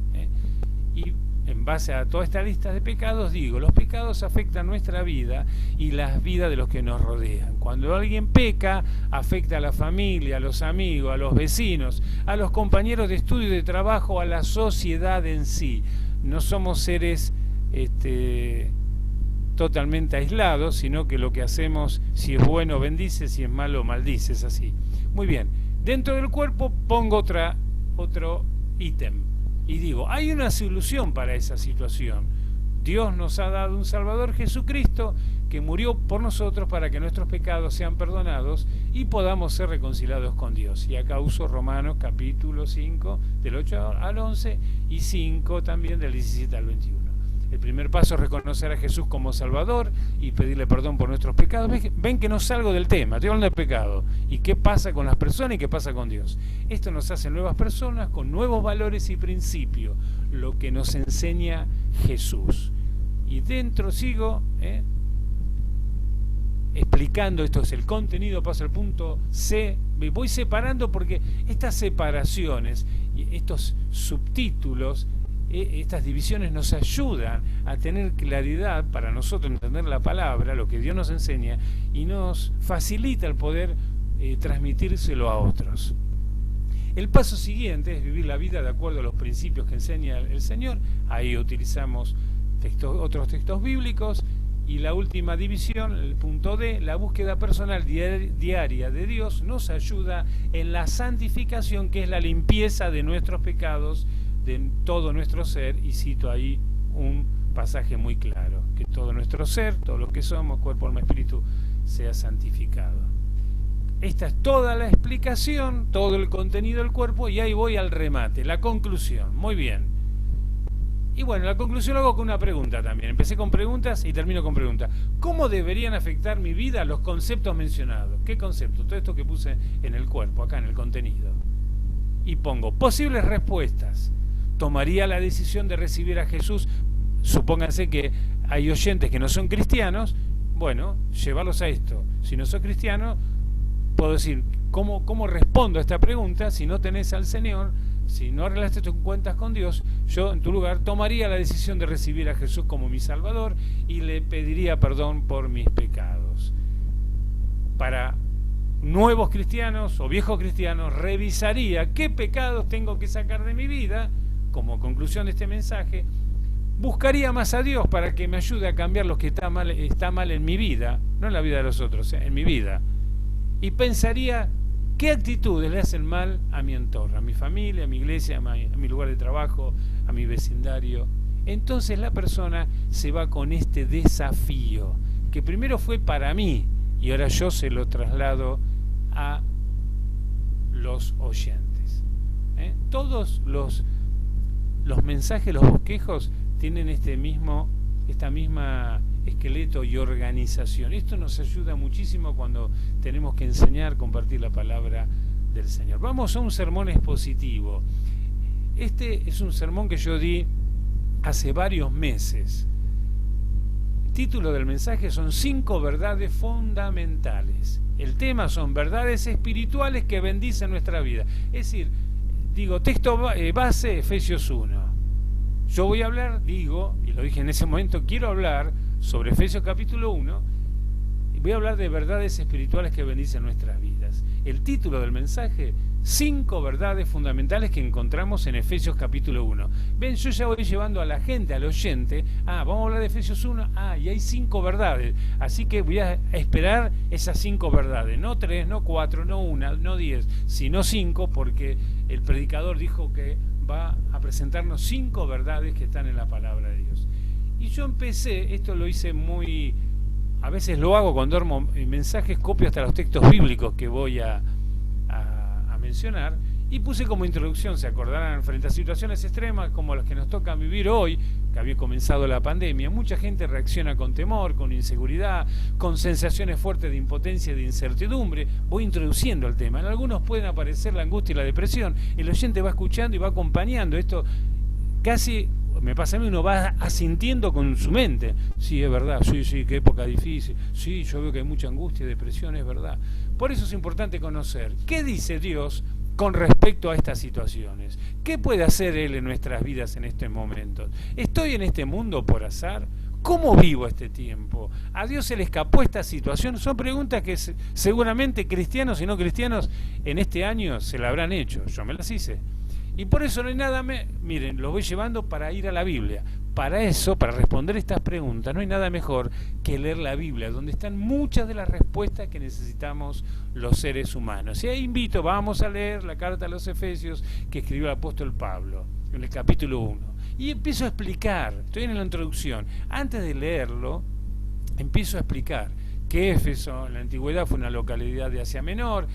Y en base a toda esta lista de pecados, digo, los pecados afectan nuestra vida y las vidas de los que nos rodean. Cuando alguien peca, afecta a la familia, a los amigos, a los vecinos, a los compañeros de estudio y de trabajo, a la sociedad en sí. No somos seres totalmente aislados, sino que lo que hacemos, si es bueno, bendice, si es malo, maldice, es así. Muy bien, dentro del cuerpo pongo otro ítem. Y digo, hay una solución para esa situación. Dios nos ha dado un Salvador, Jesucristo, que murió por nosotros para que nuestros pecados sean perdonados y podamos ser reconciliados con Dios. Y acá uso Romanos capítulo 5, del 8 al 11, y 5 también del 17 al 21. El primer paso es reconocer a Jesús como Salvador y pedirle perdón por nuestros pecados. Ven que no salgo del tema, estoy hablando de pecado. ¿Y qué pasa con las personas y qué pasa con Dios? Esto nos hace nuevas personas con nuevos valores y principios, lo que nos enseña Jesús. Y dentro sigo explicando, esto es el contenido, paso al punto C, me voy separando porque estas separaciones y estos subtítulos, estas divisiones nos ayudan a tener claridad para nosotros entender la palabra, lo que Dios nos enseña, y nos facilita el poder transmitírselo a otros. El paso siguiente es vivir la vida de acuerdo a los principios que enseña el Señor. Ahí utilizamos otros textos bíblicos. Y la última división, el punto D, la búsqueda personal diaria de Dios nos ayuda en la santificación, que es la limpieza de nuestros pecados, de todo nuestro ser. Y cito ahí un pasaje muy claro, que todo nuestro ser, todo lo que somos, cuerpo, alma, espíritu, sea santificado. Esta es toda la explicación, todo el contenido del cuerpo, y ahí voy al remate, la conclusión. Muy bien. Y bueno, la conclusión lo hago con una pregunta también. Empecé con preguntas y termino con preguntas. ¿Cómo deberían afectar mi vida los conceptos mencionados? ¿Qué conceptos? Todo esto que puse en el cuerpo, acá en el contenido. Y pongo posibles respuestas. ¿Tomaría la decisión de recibir a Jesús? Supónganse que hay oyentes que no son cristianos. Bueno, llévalos a esto. Si no sos cristiano, puedo decir, ¿cómo respondo a esta pregunta si no tenés al Señor? Si no arreglaste tus cuentas con Dios, yo en tu lugar tomaría la decisión de recibir a Jesús como mi Salvador y le pediría perdón por mis pecados. Para nuevos cristianos o viejos cristianos, revisaría qué pecados tengo que sacar de mi vida, como conclusión de este mensaje. Buscaría más a Dios para que me ayude a cambiar lo que está mal en mi vida, no en la vida de los otros, en mi vida. Y pensaría qué actitudes le hacen mal a mi entorno, a mi familia, a mi iglesia, a mi lugar de trabajo, a mi vecindario. Entonces la persona se va con este desafío, que primero fue para mí, y ahora yo se lo traslado a los oyentes. Todos los mensajes, los bosquejos, tienen esta misma esqueleto y organización. Esto nos ayuda muchísimo cuando tenemos que enseñar, compartir la palabra del Señor. Vamos a un sermón expositivo. Este es un sermón que yo di hace varios meses. El título del mensaje son 5 verdades fundamentales. El tema son verdades espirituales que bendicen nuestra vida. Es decir, texto base, Efesios 1. Yo voy a hablar, y lo dije en ese momento, quiero hablar sobre Efesios capítulo 1, y voy a hablar de verdades espirituales que bendicen nuestras vidas. El título del mensaje, 5 verdades fundamentales que encontramos en Efesios capítulo 1. Ven, yo ya voy llevando a la gente, al oyente, vamos a hablar de Efesios 1, y hay 5 verdades, así que voy a esperar esas 5 verdades, no 3, no 4, no 1, no 10, sino 5, porque el predicador dijo que va a presentarnos 5 verdades que están en la palabra de Dios. Y yo empecé, esto lo hice a veces lo hago cuando armo mensajes, copio hasta los textos bíblicos que voy a mencionar, y puse como introducción, se acordarán, frente a situaciones extremas como las que nos tocan vivir hoy, que había comenzado la pandemia, mucha gente reacciona con temor, con inseguridad, con sensaciones fuertes de impotencia y de incertidumbre. Voy introduciendo el tema. En algunos pueden aparecer la angustia y la depresión. El oyente va escuchando y va acompañando. Esto casi, me pasa a mí, uno va asintiendo con su mente. Sí, es verdad, sí, qué época difícil. Sí, yo veo que hay mucha angustia y depresión, es verdad. Por eso es importante conocer qué dice Dios con respecto a estas situaciones. ¿Qué puede hacer Él en nuestras vidas en estos momentos? ¿Estoy en este mundo por azar? ¿Cómo vivo este tiempo? ¿A Dios se le escapó esta situación? Son preguntas que seguramente cristianos y no cristianos en este año se la habrán hecho. Yo me las hice. Y por eso no hay nada, miren, los voy llevando para ir a la Biblia. Para eso, para responder estas preguntas, no hay nada mejor que leer la Biblia, donde están muchas de las respuestas que necesitamos los seres humanos. Y ahí invito, vamos a leer la carta a los Efesios que escribió el apóstol Pablo, en el capítulo 1. Y empiezo a explicar, estoy en la introducción, antes de leerlo, empiezo a explicar que Éfeso en la antigüedad fue una localidad de Asia Menor,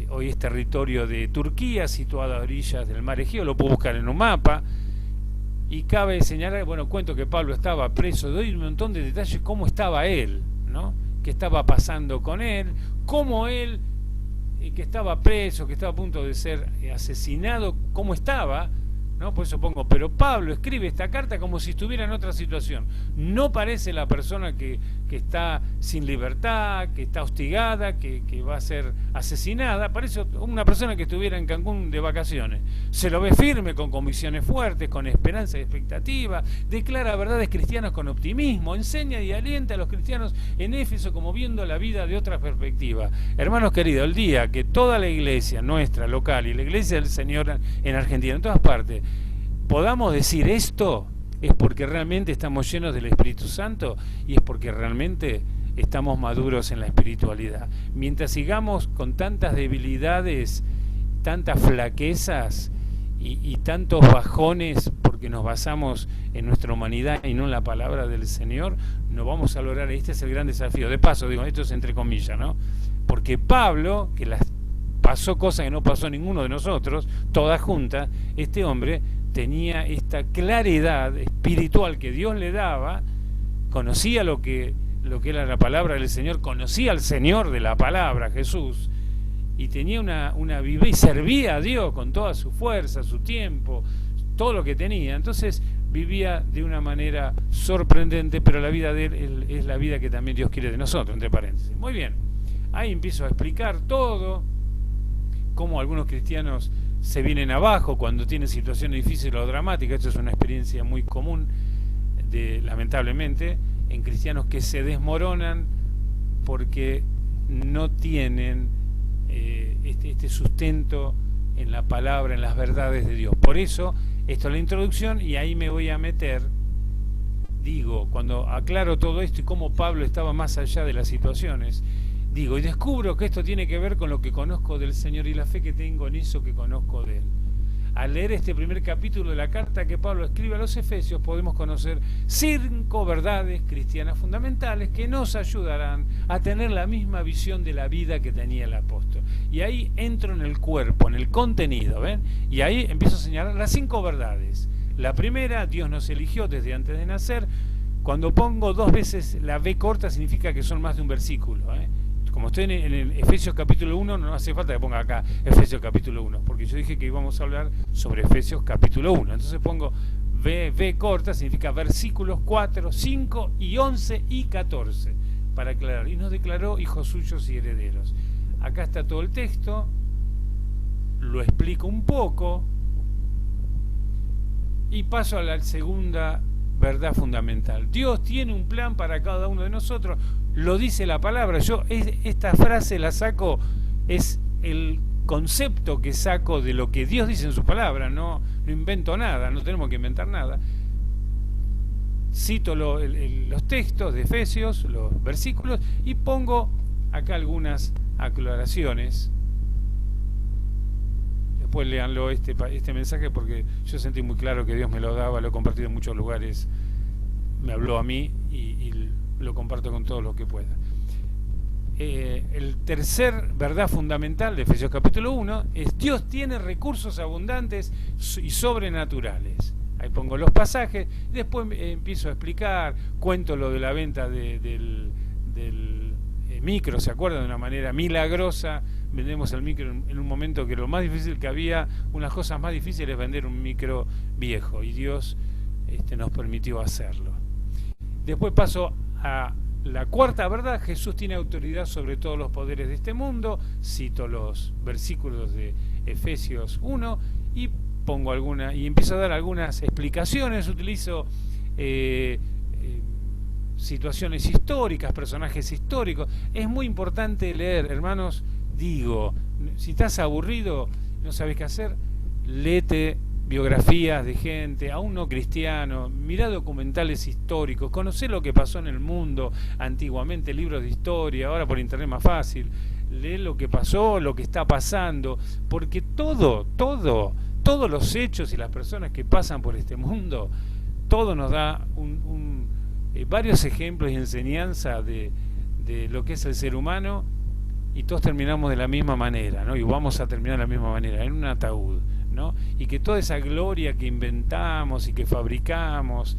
hoy es territorio de Turquía, situado a orillas del mar Egeo, lo puedo buscar en un mapa. Y cabe señalar, cuento que Pablo estaba preso, doy un montón de detalles cómo estaba él, ¿no? Qué estaba pasando con él, cómo él, que estaba preso, que estaba a punto de ser asesinado, cómo estaba, ¿no? Por eso pongo, pero Pablo escribe esta carta como si estuviera en otra situación. No parece la persona que está sin libertad, que está hostigada, que va a ser asesinada. Parece una persona que estuviera en Cancún de vacaciones. Se lo ve firme, con convicciones fuertes, con esperanza y expectativa. Declara verdades cristianas con optimismo. Enseña y alienta a los cristianos en Éfeso como viendo la vida de otra perspectiva. Hermanos queridos, el día que toda la iglesia nuestra local y la iglesia del Señor en Argentina, en todas partes, podamos decir esto, es porque realmente estamos llenos del Espíritu Santo y es porque realmente estamos maduros en la espiritualidad. Mientras sigamos con tantas debilidades, tantas flaquezas y tantos bajones porque nos basamos en nuestra humanidad y no en la palabra del Señor, no vamos a lograr. Este es el gran desafío. De paso, digo, esto es entre comillas, ¿no? Porque Pablo, que pasó cosas que no pasó ninguno de nosotros, todas juntas, este hombre tenía esta claridad espiritual que Dios le daba, conocía lo que era la palabra del Señor, conocía al Señor de la palabra, Jesús, y tenía una vida y servía a Dios con toda su fuerza, su tiempo, todo lo que tenía. Entonces vivía de una manera sorprendente, pero la vida de él es la vida que también Dios quiere de nosotros, entre paréntesis. Muy bien, ahí empiezo a explicar todo, cómo algunos cristianos se vienen abajo cuando tienen situaciones difíciles o dramáticas. Esto es una experiencia muy común, lamentablemente, en cristianos que se porque no tienen este sustento en la palabra, en las verdades de Dios. Por eso, esto es la introducción y ahí me voy a meter, digo, cuando aclaro todo esto y cómo Pablo estaba más allá de las situaciones, digo, y descubro que esto tiene que ver con lo que conozco del Señor y la fe que tengo en eso que conozco de Él. Al leer este primer capítulo de la carta que Pablo escribe a los Efesios, podemos conocer 5 verdades cristianas fundamentales que nos ayudarán a tener la misma visión de la vida que tenía el apóstol. Y ahí entro en el cuerpo, en el contenido, ¿ven? Y ahí empiezo a señalar las 5 verdades. La primera, Dios nos eligió desde antes de nacer. Cuando pongo 2 veces la B corta significa que son más de un versículo, ¿eh? Como estoy en el Efesios capítulo 1, no hace falta que ponga acá Efesios capítulo 1, porque yo dije que íbamos a hablar sobre Efesios capítulo 1. Entonces pongo V corta, significa versículos 4, 5 y 11 y 14, para aclarar. Y nos declaró hijos suyos y herederos. Acá está todo el texto, lo explico un poco y paso a la segunda verdad fundamental. Dios tiene un plan para cada uno de nosotros. Lo dice la palabra. Yo esta frase la saco, es el concepto que saco de lo que Dios dice en su palabra. No invento nada, no tenemos que inventar nada. Cito los textos de Efesios, los versículos, y pongo acá algunas aclaraciones. Después léanlo este mensaje, porque yo sentí muy claro que Dios me lo daba, lo he compartido en muchos lugares, me habló a mí y lo comparto con todos los que pueda. El tercer verdad fundamental de Efesios capítulo 1 es: Dios tiene recursos abundantes y sobrenaturales. Ahí pongo los pasajes, después empiezo a explicar, cuento lo de la venta del micro, ¿se acuerdan? De una manera milagrosa vendemos el micro en un momento que lo más difícil que había, unas cosas más difíciles es vender un micro viejo, y Dios nos permitió hacerlo. Después paso a la cuarta verdad: Jesús tiene autoridad sobre todos los poderes de este mundo. Cito los versículos de Efesios 1 y pongo y empiezo a dar algunas explicaciones. Utilizo situaciones históricas, personajes históricos. Es muy importante leer, hermanos. Digo, si estás aburrido, no sabes qué hacer, léete biografías de gente, aún no cristiano, mirá documentales históricos, conocé lo que pasó en el mundo antiguamente, libros de historia, ahora por internet más fácil, lee lo que pasó, lo que está pasando, porque todos los hechos y las personas que pasan por este mundo, todo nos da varios ejemplos y enseñanza de lo que es el ser humano, y todos terminamos de la misma manera, ¿no? Y vamos a terminar de la misma manera, en un ataúd, ¿no? Y que toda esa gloria que inventamos y que fabricamos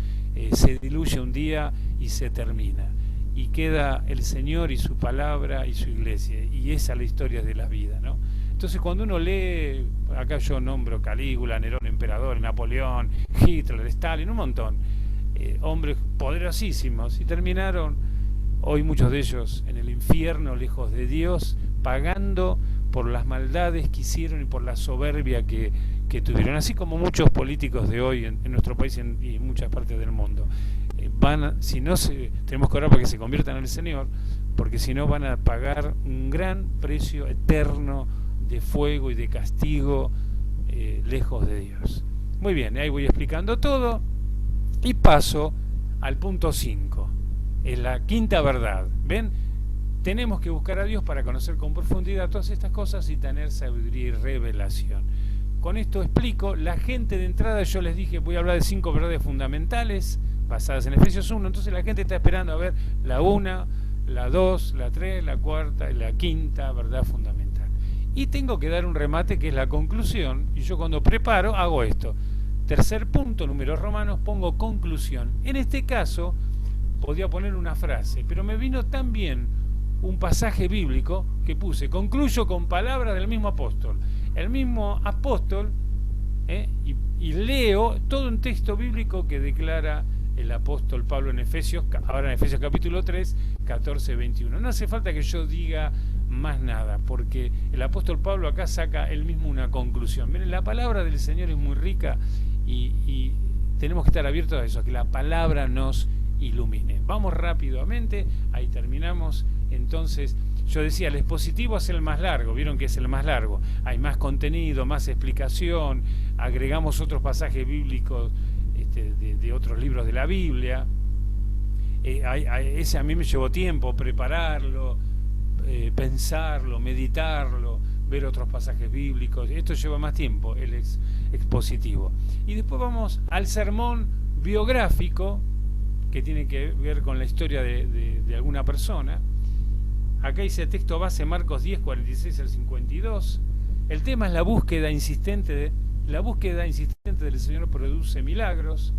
se diluye un día y se termina. Y queda el Señor y su palabra y su iglesia. Y esa es la historia de la vida, ¿no? Entonces cuando uno lee, acá yo nombro Calígula, Nerón emperador, Napoleón, Hitler, Stalin, un montón, hombres poderosísimos, y terminaron hoy muchos de ellos en el infierno, lejos de Dios, pagando por las maldades que hicieron y por la soberbia que tuvieron, así como muchos políticos de hoy en nuestro país y en muchas partes del mundo. Tenemos que orar para que se conviertan en el Señor, porque si no van a pagar un gran precio eterno de fuego y de castigo, lejos de Dios. Muy bien, ahí voy explicando todo y paso al punto 5. Es la quinta verdad. ¿Ven? Tenemos que buscar a Dios para conocer con profundidad todas estas cosas y tener sabiduría y revelación. Con esto explico, la gente de entrada, yo les dije, voy a hablar de 5 verdades fundamentales basadas en Efesios 1, entonces la gente está esperando a ver la 1, la 2, la 3, la 4 y la quinta verdad fundamental. Y tengo que dar un remate que es la conclusión, y yo cuando preparo hago esto. Tercer punto, números romanos, pongo conclusión. En este caso, podía poner una frase, pero me vino tan bien un pasaje bíblico que puse, concluyo con palabras del mismo apóstol. El mismo apóstol, y leo todo un texto bíblico que declara el apóstol Pablo en Efesios, ahora en Efesios capítulo 3, 14, 21. No hace falta que yo diga más nada, porque el apóstol Pablo acá saca él mismo una conclusión. Miren, la palabra del Señor es muy rica y tenemos que estar abiertos a eso, a que la palabra nos ilumine. Vamos rápidamente, ahí terminamos. Entonces, yo decía, el expositivo es el más largo, vieron que es el más largo, hay más contenido, más explicación, agregamos otros pasajes bíblicos de otros libros de la Biblia. Ese a mí me llevó tiempo prepararlo, pensarlo, meditarlo, ver otros pasajes bíblicos. Esto lleva más tiempo, el expositivo. Y después vamos al sermón biográfico, que tiene que ver con la historia de alguna persona. Acá dice texto base Marcos 10, 46 al 52. El tema es la búsqueda insistente del Señor produce milagros,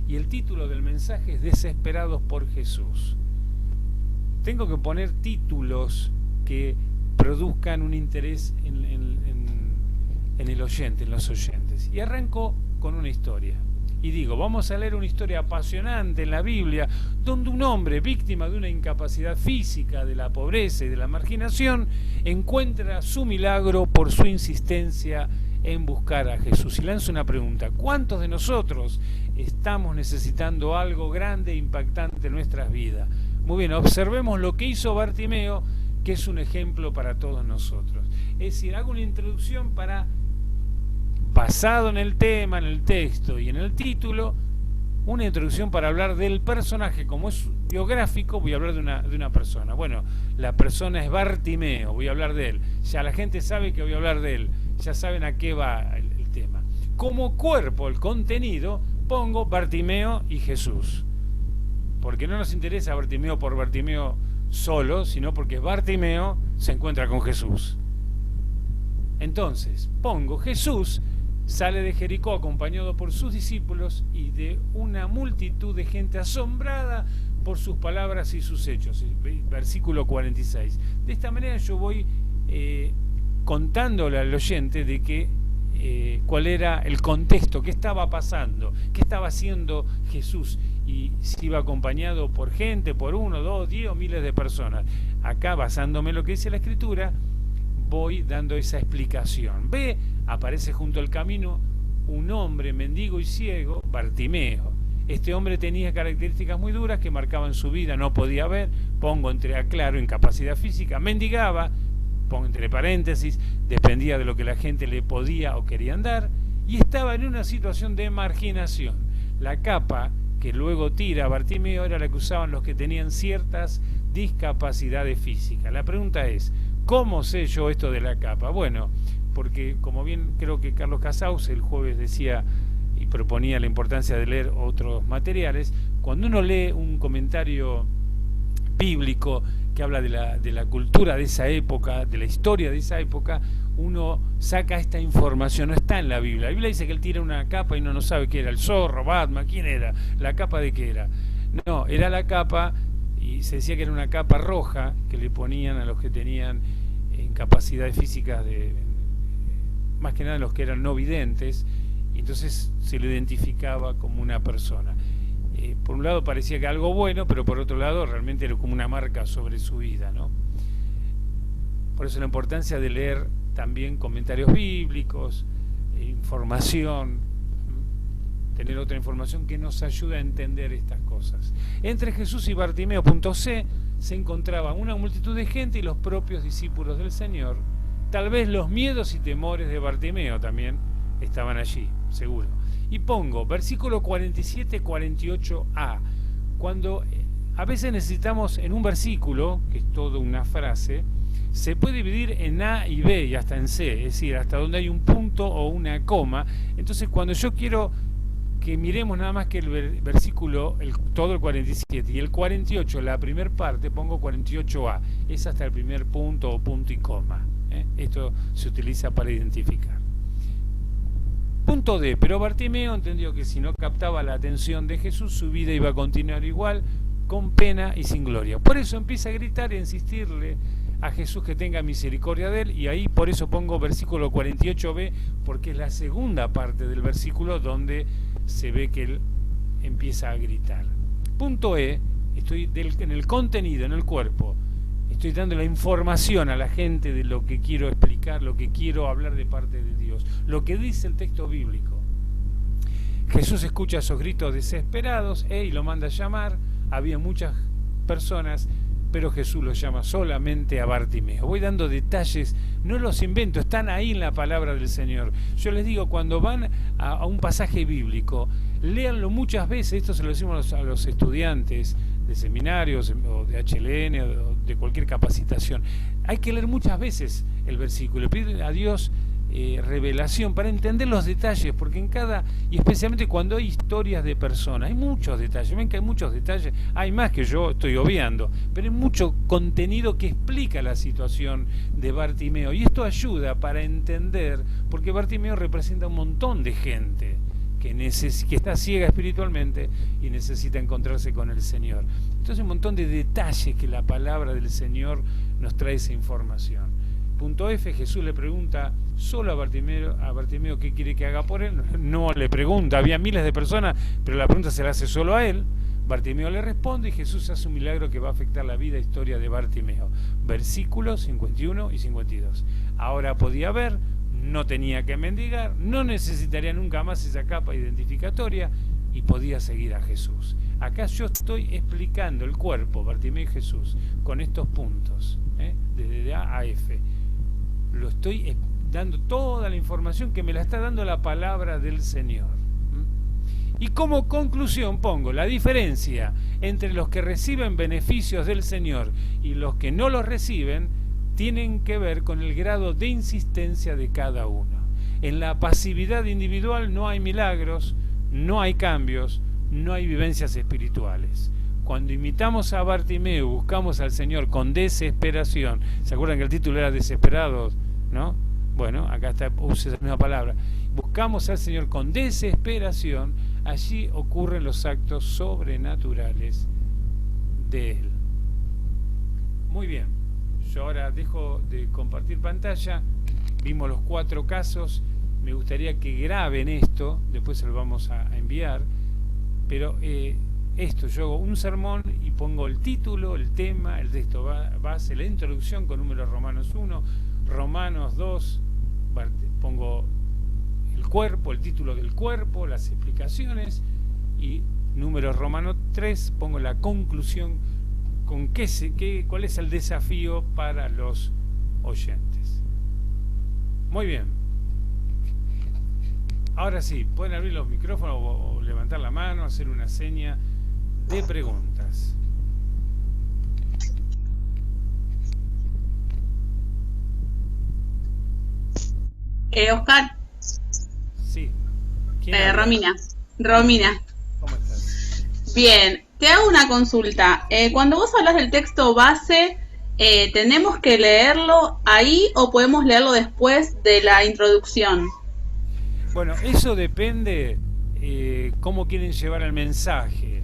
y el título del mensaje es Desesperados por Jesús. Tengo que poner títulos que produzcan un interés en el oyente, en los oyentes. Y arranco con una historia. Y digo, vamos a leer una historia apasionante en la Biblia, donde un hombre víctima de una incapacidad física, de la pobreza y de la marginación, encuentra su milagro por su insistencia en buscar a Jesús. Y lanzo una pregunta: ¿cuántos de nosotros estamos necesitando algo grande e impactante en nuestras vidas? Muy bien, observemos lo que hizo Bartimeo, que es un ejemplo para todos nosotros. Es decir, hago una introducción basado en el tema, en el texto y en el título, una introducción para hablar del personaje. Como es biográfico, voy a hablar de una persona. Bueno, la persona es Bartimeo, voy a hablar de él. Ya la gente sabe que voy a hablar de él, ya saben a qué va el tema. Como cuerpo, el contenido, pongo Bartimeo y Jesús. Porque no nos interesa Bartimeo por Bartimeo solo, sino porque Bartimeo se encuentra con Jesús. Entonces, pongo Jesús sale de Jericó acompañado por sus discípulos y de una multitud de gente asombrada por sus palabras y sus hechos. Versículo 46. De esta manera yo voy contándole al oyente de que cuál era el contexto, qué estaba pasando, qué estaba haciendo Jesús, y si iba acompañado por gente, por 1, 2, 10 o miles de personas. Acá, basándome en lo que dice la Escritura, voy dando esa explicación. Ve, aparece junto al camino un hombre mendigo y ciego, Bartimeo. Este hombre tenía características muy duras que marcaban su vida: no podía ver, pongo entre aclaro incapacidad física, mendigaba, pongo entre paréntesis, dependía de lo que la gente le podía o querían dar, y estaba en una situación de marginación. La capa que luego tira Bartimeo era la que usaban los que tenían ciertas discapacidades físicas. La pregunta es, ¿cómo sé yo esto de la capa? Bueno, porque como bien creo que Carlos Casaus el jueves decía y proponía la importancia de leer otros materiales, cuando uno lee un comentario bíblico que habla de la cultura de esa época, de la historia de esa época, uno saca esta información. No está en la Biblia. La Biblia dice que él tira una capa y uno no sabe qué era, el zorro, Batman, quién era, la capa de qué era. No, era la capa, y se decía que era una capa roja que le ponían a los que tenían incapacidades físicas más que nada los que eran no videntes, y entonces se lo identificaba como una persona. Por un lado parecía que algo bueno, pero por otro lado realmente era como una marca sobre su vida, ¿no? Por eso la importancia de leer también comentarios bíblicos, información, tener otra información que nos ayude a entender estas cosas. Entre Jesús y Bartimeo, punto C, se encontraba una multitud de gente y los propios discípulos del Señor. Tal vez los miedos y temores de Bartimeo también estaban allí, seguro. Y pongo versículo 47-48a. Cuando a veces necesitamos en un versículo, que es toda una frase, se puede dividir en A y B y hasta en C, es decir, hasta donde hay un punto o una coma. Entonces cuando yo quiero que miremos nada más que el versículo, todo el 47, y el 48, la primera parte, pongo 48a, es hasta el primer punto o punto y coma. Esto se utiliza para identificar. Punto D, pero Bartimeo entendió que si no captaba la atención de Jesús, su vida iba a continuar igual, con pena y sin gloria. Por eso empieza a gritar e insistirle a Jesús que tenga misericordia de él, y ahí por eso pongo versículo 48b, porque es la segunda parte del versículo donde se ve que él empieza a gritar. Punto E, estoy en el contenido, en el cuerpo, estoy dando la información a la gente de lo que quiero explicar, lo que quiero hablar de parte de Dios, lo que dice el texto bíblico. Jesús escucha esos gritos desesperados y lo manda a llamar. Había muchas personas, pero Jesús lo llama solamente a Bartimeo. Voy dando detalles, no los invento, están ahí en la palabra del Señor. Yo les digo, cuando van a un pasaje bíblico, léanlo muchas veces. Esto se lo decimos a los estudiantes de seminarios o de HLN o de cualquier capacitación. Hay que leer muchas veces el versículo, pedir a Dios revelación para entender los detalles, porque en cada, y especialmente cuando hay historias de personas, hay muchos detalles. Ven que hay muchos detalles, hay más que yo estoy obviando, pero hay mucho contenido que explica la situación de Bartimeo, y esto ayuda para entender, porque Bartimeo representa un montón de gente que está ciega espiritualmente y necesita encontrarse con el Señor. Entonces un montón de detalles que la palabra del Señor nos trae esa información. Punto F, Jesús le pregunta solo a Bartimeo qué quiere que haga por él. No le pregunta, había miles de personas, pero la pregunta se la hace solo a él. Bartimeo le responde y Jesús hace un milagro que va a afectar la vida e historia de Bartimeo. Versículos 51 y 52. Ahora podía ver, no tenía que mendigar, no necesitaría nunca más esa capa identificatoria y podía seguir a Jesús. Acá yo estoy explicando el cuerpo, Bartimeo y Jesús, con estos puntos, desde A a F. Lo estoy dando toda la información que me la está dando la palabra del Señor. Y como conclusión pongo la diferencia entre los que reciben beneficios del Señor y los que no los reciben, tienen que ver con el grado de insistencia de cada uno. En la pasividad individual no hay milagros, no hay cambios, no hay vivencias espirituales. Cuando imitamos a Bartimeo, buscamos al Señor con desesperación. ¿Se acuerdan que el título era Desesperados? ¿No? Bueno, acá está, use esa misma palabra. Buscamos al Señor con desesperación, allí ocurren los actos sobrenaturales de Él. Muy bien, yo ahora dejo de compartir pantalla. Vimos los 4 casos. Me gustaría que graben esto, después se lo vamos a enviar. Pero yo hago un sermón y pongo el título, el tema, el texto base, la introducción con números Romanos 1, Romanos 2, pongo el cuerpo, el título del cuerpo, las explicaciones, y números Romanos 3, pongo la conclusión con cuál es el desafío para los oyentes. Muy bien. Ahora sí, pueden abrir los micrófonos o levantar la mano, hacer una seña de preguntas. Oscar. Sí. Romina. Romina. ¿Cómo estás? Bien, te hago una consulta. Cuando vos hablas del texto base, ¿tenemos que leerlo ahí o podemos leerlo después de la introducción? Bueno, eso depende cómo quieren llevar el mensaje.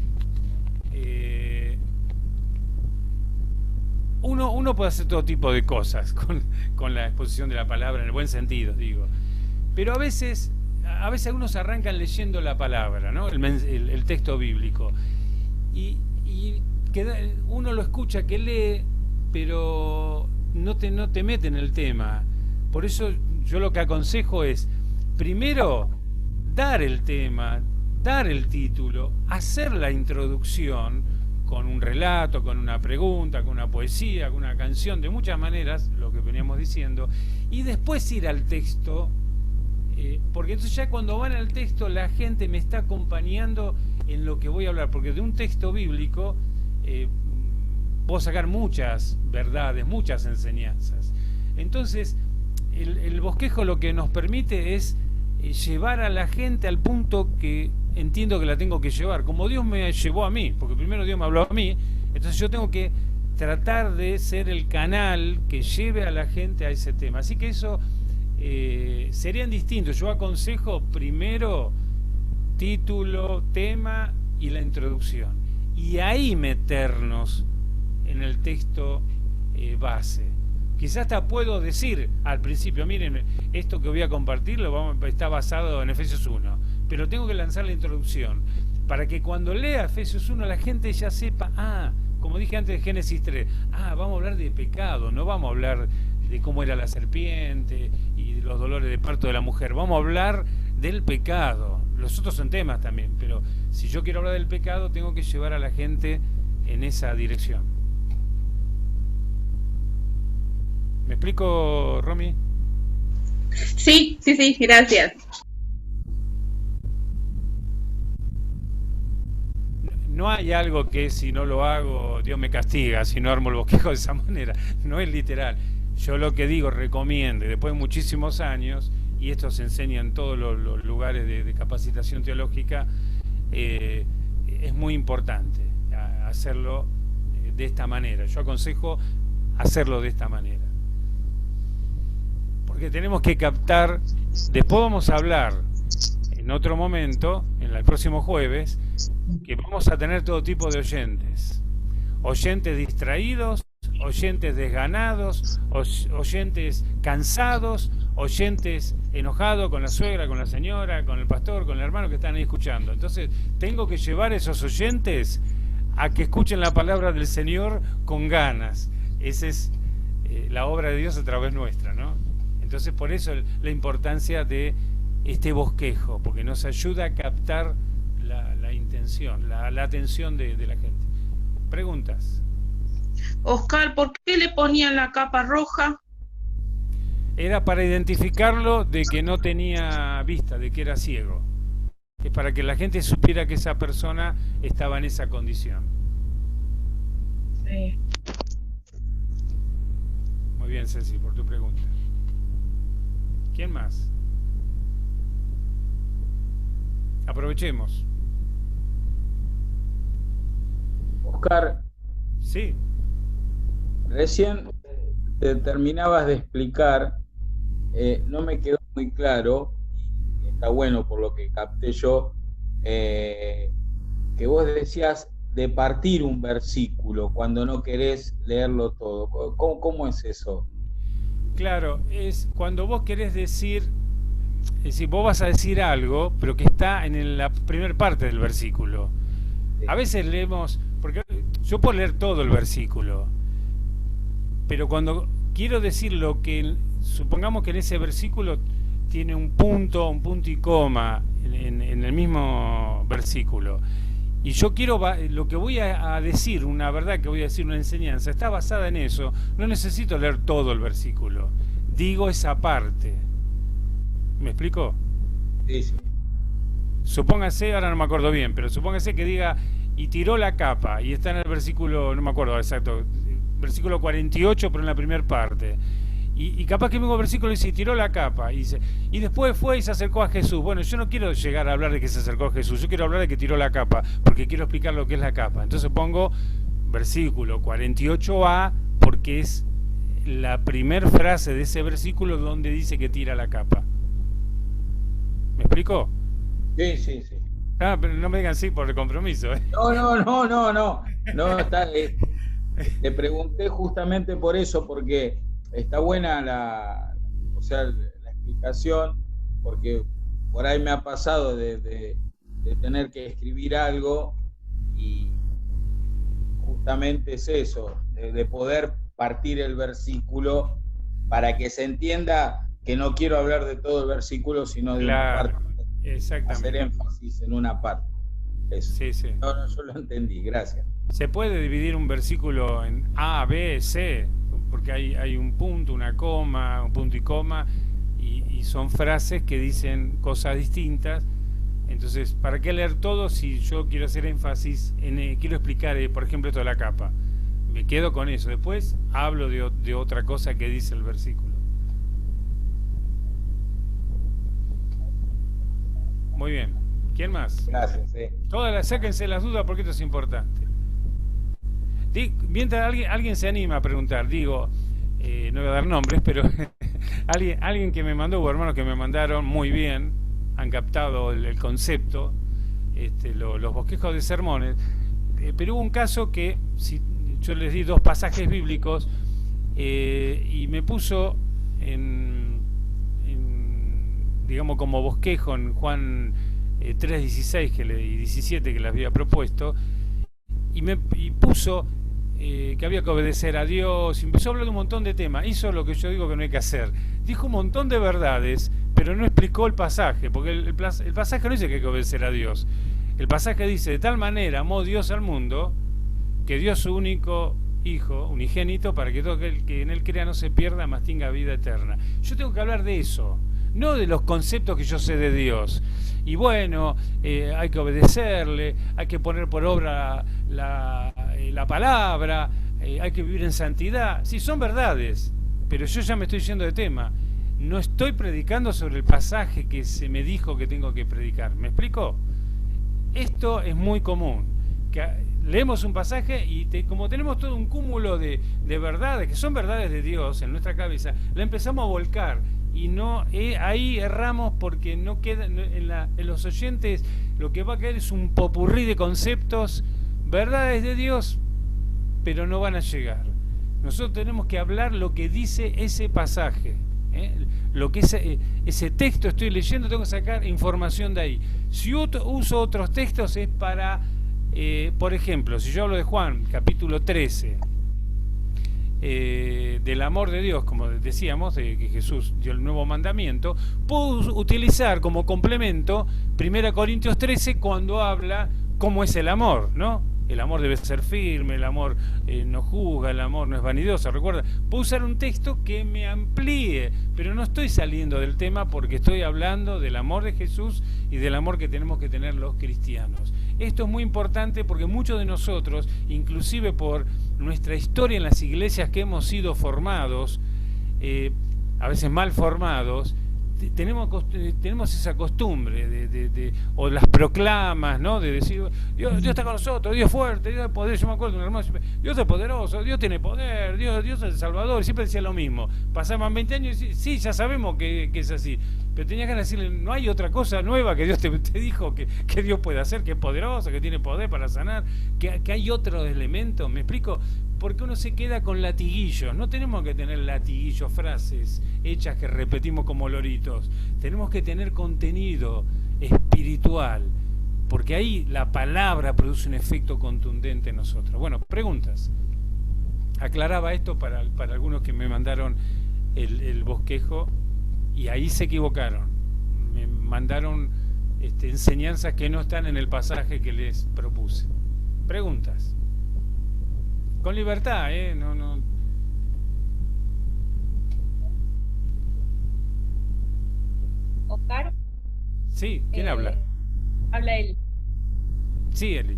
Uno puede hacer todo tipo de cosas con la exposición de la palabra, en el buen sentido, digo. Pero a veces algunos arrancan leyendo la palabra, ¿no? El texto bíblico. Y uno lo escucha que lee, pero no te mete en el tema. Por eso yo lo que aconsejo es, primero, dar el tema, dar el título, hacer la introducción con un relato, con una pregunta, con una poesía, con una canción, de muchas maneras, lo que veníamos diciendo, y después ir al texto, porque entonces ya cuando van al texto la gente me está acompañando en lo que voy a hablar, porque de un texto bíblico puedo sacar muchas verdades, muchas enseñanzas. Entonces, el bosquejo lo que nos permite es llevar a la gente al punto que entiendo que la tengo que llevar, como Dios me llevó a mí, porque primero Dios me habló a mí, entonces yo tengo que tratar de ser el canal que lleve a la gente a ese tema. Así que eso serían distintos. Yo aconsejo primero título, tema y la introducción, y ahí meternos en el texto base. Quizás hasta puedo decir al principio, miren, esto que voy a compartir está basado en Efesios 1, pero tengo que lanzar la introducción para que cuando lea Efesios 1 la gente ya sepa, como dije antes de Génesis 3, vamos a hablar de pecado, no vamos a hablar de cómo era la serpiente y de los dolores de parto de la mujer, vamos a hablar del pecado. Los otros son temas también, pero si yo quiero hablar del pecado tengo que llevar a la gente en esa dirección. ¿Me explico, Romy? Sí, gracias. No hay algo que si no lo hago Dios me castiga, si no armo el bosquejo de esa manera, no es literal. Yo lo que digo, recomiendo, después de muchísimos años, y esto se enseña en todos los lugares de capacitación teológica, es muy importante hacerlo de esta manera. Yo aconsejo hacerlo de esta manera, porque tenemos que captar. Después vamos a hablar en otro momento, en el próximo jueves, que vamos a tener todo tipo de oyentes distraídos, oyentes desganados, oyentes cansados, oyentes enojados con la suegra, con la señora, con el pastor, con el hermano que están ahí escuchando. Entonces tengo que llevar a esos oyentes a que escuchen la palabra del Señor con ganas. Esa es la obra de Dios a través nuestra, ¿no? Entonces por eso la importancia de este bosquejo, porque nos ayuda a captar la intención, la atención de la gente. ¿Preguntas? Oscar, ¿por qué le ponían la capa roja? Era para identificarlo de que no tenía vista, de que era ciego. Es para que la gente supiera que esa persona estaba en esa condición. Sí. Muy bien, Ceci, por tu pregunta. ¿Quién más? Aprovechemos. Oscar, Sí. recién te terminabas de explicar, no me quedó muy claro, y está bueno por lo que capté yo, que vos decías de partir un versículo cuando no querés leerlo todo. ¿Cómo es eso? Claro, es cuando vos querés decir, es decir, vos vas a decir algo, pero que está en la primera parte del versículo. A veces leemos, porque yo puedo leer todo el versículo, pero cuando quiero decir lo que, supongamos que en ese versículo tiene un punto y coma en el mismo versículo, y yo quiero, lo que voy a decir, una verdad que voy a decir, una enseñanza, está basada en eso, no necesito leer todo el versículo, digo esa parte. ¿Me explico? Sí, sí. Supóngase, ahora no me acuerdo bien, pero supóngase que diga, y tiró la capa, y está en el versículo, no me acuerdo exacto, versículo 48, pero en la primera parte. Y capaz que el mismo versículo dice, y tiró la capa, y después fue y se acercó a Jesús. Bueno, yo no quiero llegar a hablar de que se acercó a Jesús, yo quiero hablar de que tiró la capa, porque quiero explicar lo que es la capa. Entonces pongo versículo 48a, porque es la primera frase de ese versículo donde dice que tira la capa. ¿Me explico? Sí, sí, sí. Pero no me digan sí por el compromiso, ¿eh? No, está, te pregunté justamente por eso, porque está buena la explicación, porque por ahí me ha pasado de tener que escribir algo y justamente es eso, de poder partir el versículo para que se entienda que no quiero hablar de todo el versículo, sino de una Claro, parte, exactamente. hacer énfasis en una parte. Eso. Sí, sí. No, yo lo entendí, gracias. Se puede dividir un versículo en A, B, C, porque hay un punto, una coma, un punto y coma, y son frases que dicen cosas distintas. Entonces, ¿para qué leer todo si yo quiero hacer énfasis quiero explicar, por ejemplo, esto de la capa? Me quedo con eso. Después hablo de otra cosa que dice el versículo. Muy bien. ¿Quién más? Gracias. Sáquense las dudas porque esto es importante. Mientras alguien se anima a preguntar, digo, no voy a dar nombres, pero alguien que me mandó, o hermanos que me mandaron muy bien, han captado el concepto, los bosquejos de sermones, pero hubo un caso que yo les di 2 pasajes bíblicos y me puso digamos como bosquejo en Juan 3:16 y 17 que les había propuesto, y puso que había que obedecer a Dios, y empezó a hablar de un montón de temas, hizo lo que yo digo que no hay que hacer, dijo un montón de verdades, pero no explicó el pasaje, porque el pasaje no dice que hay que obedecer a Dios, el pasaje dice: de tal manera amó Dios al mundo, que dio su único Hijo, unigénito, para que todo aquel que en él crea no se pierda, mas tenga vida eterna. Yo tengo que hablar de eso, no de los conceptos que yo sé de Dios. Y bueno, hay que obedecerle, hay que poner por obra la palabra, hay que vivir en santidad. Sí, son verdades, pero yo ya me estoy yendo de tema. No estoy predicando sobre el pasaje que se me dijo que tengo que predicar. ¿Me explico? Esto es muy común. Que leemos un pasaje y como tenemos todo un cúmulo de verdades, que son verdades de Dios en nuestra cabeza, la empezamos a volcar. Y no ahí erramos porque no queda en los oyentes, lo que va a quedar es un popurrí de conceptos, verdades de Dios, pero no van a llegar. Nosotros tenemos que hablar lo que dice ese pasaje, lo que ese texto estoy leyendo, tengo que sacar información de ahí. Si uso otros textos es para, por ejemplo, si yo hablo de Juan, capítulo 13, del amor de Dios, como decíamos, de que Jesús dio el nuevo mandamiento, puedo utilizar como complemento 1 Corintios 13 cuando habla cómo es el amor, ¿no? El amor debe ser firme, el amor no juzga, el amor no es vanidoso, recuerda. Puedo usar un texto que me amplíe, pero no estoy saliendo del tema porque estoy hablando del amor de Jesús y del amor que tenemos que tener los cristianos. Esto es muy importante porque muchos de nosotros, inclusive por nuestra historia en las iglesias que hemos sido formados, a veces mal formados, tenemos esa costumbre o las proclamas, ¿no? De decir: Dios está con nosotros, Dios es fuerte, Dios es poder. Yo me acuerdo de un hermano: Dios es poderoso, Dios tiene poder, Dios es el Salvador. Y siempre decía lo mismo. Pasaban 20 años y sí, ya sabemos que es así. Pero tenías que decirle: no hay otra cosa nueva que Dios te dijo que Dios puede hacer, que es poderoso, que tiene poder para sanar, que hay otros elementos. ¿Me explico? Porque uno se queda con latiguillos. No tenemos que tener latiguillos, frases hechas que repetimos como loritos. Tenemos que tener contenido espiritual, porque ahí la palabra produce un efecto contundente en nosotros. Bueno, preguntas. Aclaraba esto para algunos que me mandaron el bosquejo y ahí se equivocaron. Me mandaron enseñanzas que no están en el pasaje que les propuse. Preguntas. Con libertad, no. ¿Oscar? Sí, ¿quién habla? Habla Eli. Sí, Eli.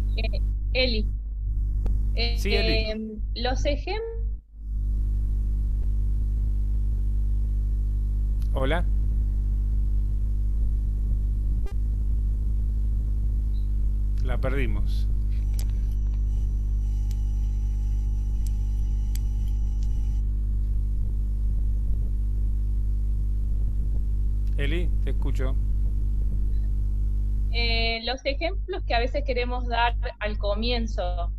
Eli. Sí, Eli. Los ejemplos... Hola. La perdimos. Eli, te escucho. Los ejemplos que a veces queremos dar al comienzo,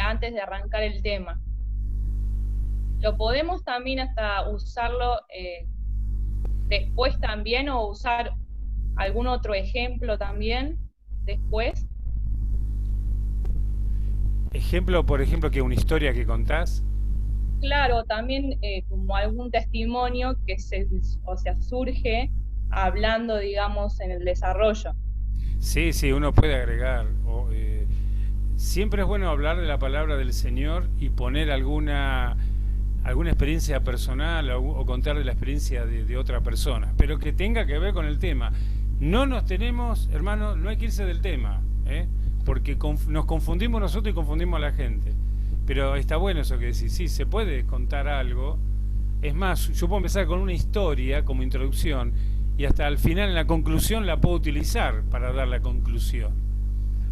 antes de arrancar el tema, lo podemos también hasta usarlo después también, o usar algún otro ejemplo también después. Ejemplo, por ejemplo, que una historia que contás. Claro, también como algún testimonio que surge hablando, digamos, en el desarrollo. Sí, sí, uno puede agregar. Siempre es bueno hablar de la palabra del Señor y poner alguna experiencia personal o contar de la experiencia de otra persona, pero que tenga que ver con el tema. No nos tenemos, hermano, no hay que irse del tema, porque nos confundimos nosotros y confundimos a la gente. Pero está bueno eso que decís, sí, se puede contar algo. Es más, yo puedo empezar con una historia como introducción y hasta al final, en la conclusión, la puedo utilizar para dar la conclusión.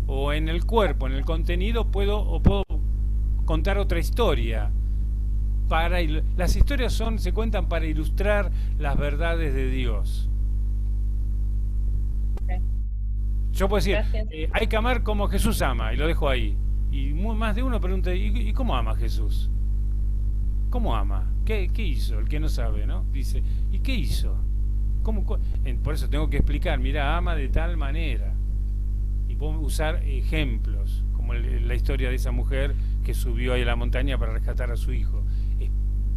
O en el cuerpo, en el contenido, puedo contar otra historia. Las historias se cuentan para ilustrar las verdades de Dios. Yo puedo decir, hay que amar como Jesús ama, y lo dejo ahí. Y más de uno pregunta, ¿y cómo ama Jesús? ¿Cómo ama? ¿Qué hizo? El que no sabe, ¿no? Dice, ¿y qué hizo? Por eso tengo que explicar, mira, ama de tal manera. Y puedo usar ejemplos, como la historia de esa mujer que subió ahí a la montaña para rescatar a su hijo.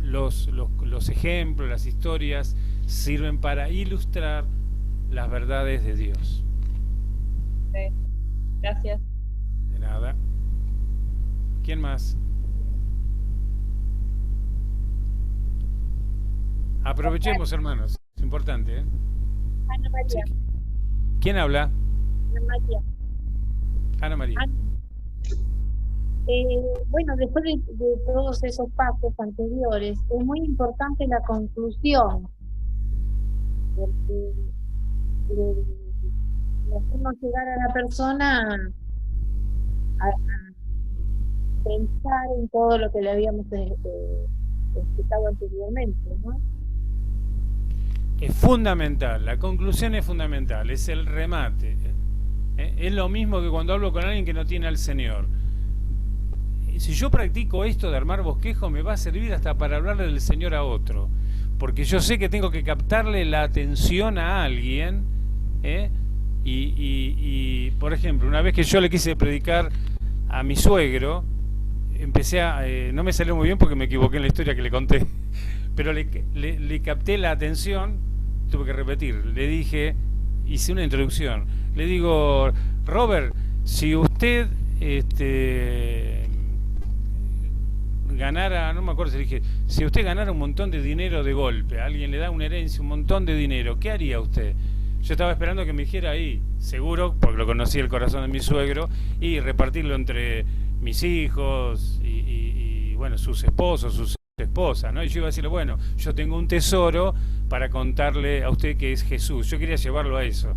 Los ejemplos, las historias sirven para ilustrar las verdades de Dios. Sí. Gracias. De nada. ¿Quién más? Aprovechemos, hermanos. Es importante, ¿eh? Ana María. Sí. ¿Quién habla? Ana María. Ana María. Bueno, después de todos esos pasos anteriores, es muy importante la conclusión, porque hacemos llegar a la persona a pensar en todo lo que le habíamos explicado anteriormente, ¿no? Es fundamental, la conclusión es fundamental, es el remate. Es lo mismo que cuando hablo con alguien que no tiene al Señor. Si yo practico esto de armar bosquejo, me va a servir hasta para hablarle del Señor a otro, porque yo sé que tengo que captarle la atención a alguien, y por ejemplo, una vez que yo le quise predicar a mi suegro, no me salió muy bien porque me equivoqué en la historia que le conté, pero le capté la atención, tuve que repetir, le dije, hice una introducción, le digo, Robert, si usted ganara, no me acuerdo si le dije, si usted ganara un montón de dinero de golpe, alguien le da una herencia, un montón de dinero, ¿qué haría usted? Yo estaba esperando que me dijera ahí, seguro, porque lo conocí el corazón de mi suegro, y repartirlo entre mis hijos y bueno, sus esposos, sus esposas, ¿no? Y yo iba a decirle, bueno, yo tengo un tesoro para contarle a usted que es Jesús. Yo quería llevarlo a eso.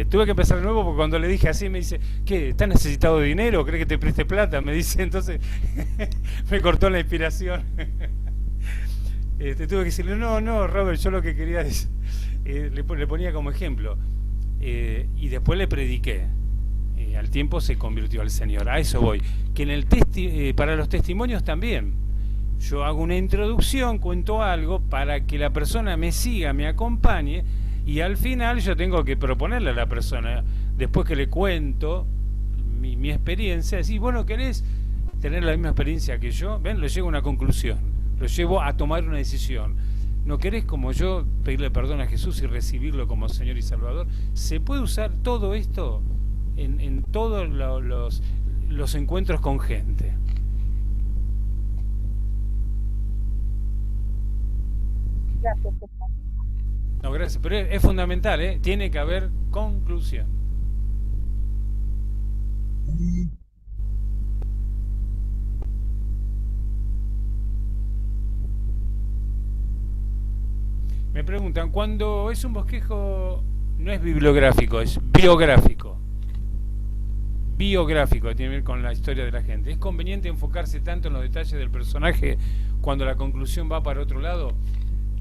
Tuve que empezar de nuevo porque cuando le dije así me dice, ¿qué? ¿Estás necesitado de dinero? ¿Cree que te preste plata? Me dice, entonces me cortó la inspiración. Tuve que decirle, no, Robert, yo lo que quería es... le ponía como ejemplo. Y después le prediqué. Al tiempo se convirtió al Señor. A eso voy. Que en el para los testimonios también. Yo hago una introducción, cuento algo para que la persona me siga, me acompañe, y al final yo tengo que proponerle a la persona, después que le cuento mi experiencia, decir, bueno, ¿querés tener la misma experiencia que yo? Ven, lo llevo a una conclusión, lo llevo a tomar una decisión. ¿No querés, como yo, pedirle perdón a Jesús y recibirlo como Señor y Salvador? Se puede usar todo esto en todos los encuentros con gente. Gracias. No, gracias, pero es fundamental, tiene que haber conclusión. Me preguntan, cuando es un bosquejo, no es bibliográfico, es biográfico. Biográfico, tiene que ver con la historia de la gente. ¿Es conveniente enfocarse tanto en los detalles del personaje cuando la conclusión va para otro lado?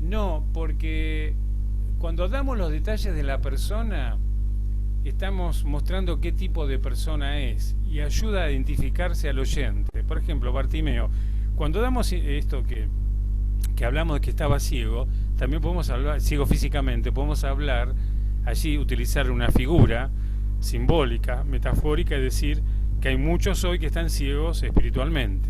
No, porque cuando damos los detalles de la persona, estamos mostrando qué tipo de persona es y ayuda a identificarse al oyente. Por ejemplo, Bartimeo, cuando damos esto que que hablamos de que estaba ciego, también podemos hablar, ciego físicamente, podemos hablar allí, utilizar una figura simbólica, metafórica, y decir que hay muchos hoy que están ciegos espiritualmente.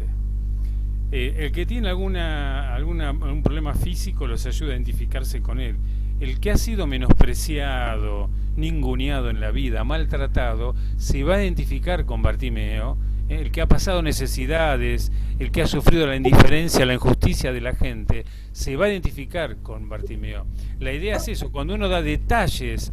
El que tiene algún problema físico los ayuda a identificarse con él. El que ha sido menospreciado, ninguneado en la vida, maltratado, se va a identificar con Bartimeo. El que ha pasado necesidades, el que ha sufrido la indiferencia, la injusticia de la gente, se va a identificar con Bartimeo. La idea es eso, cuando uno da detalles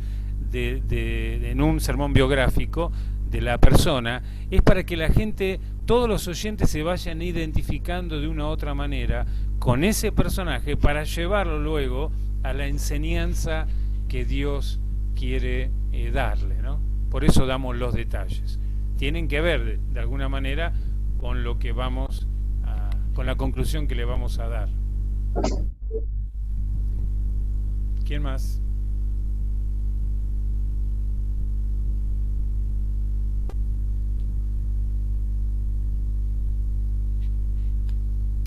en un sermón biográfico de la persona, es para que la gente, todos los oyentes se vayan identificando de una u otra manera con ese personaje para llevarlo luego a la enseñanza que Dios quiere darle, ¿no? Por eso damos los detalles. Tienen que ver de alguna manera con lo que con la conclusión que le vamos a dar. ¿Quién más?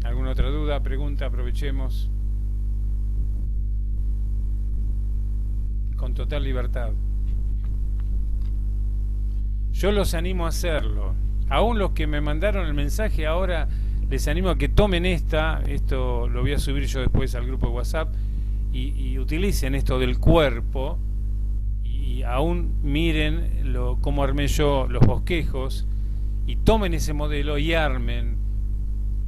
¿Alguna otra duda, pregunta? Aprovechemos. Con total libertad. Yo los animo a hacerlo. Aún los que me mandaron el mensaje, ahora les animo a que tomen esto lo voy a subir yo después al grupo de WhatsApp, y utilicen esto del cuerpo, y aún miren cómo armé yo los bosquejos, y tomen ese modelo y armen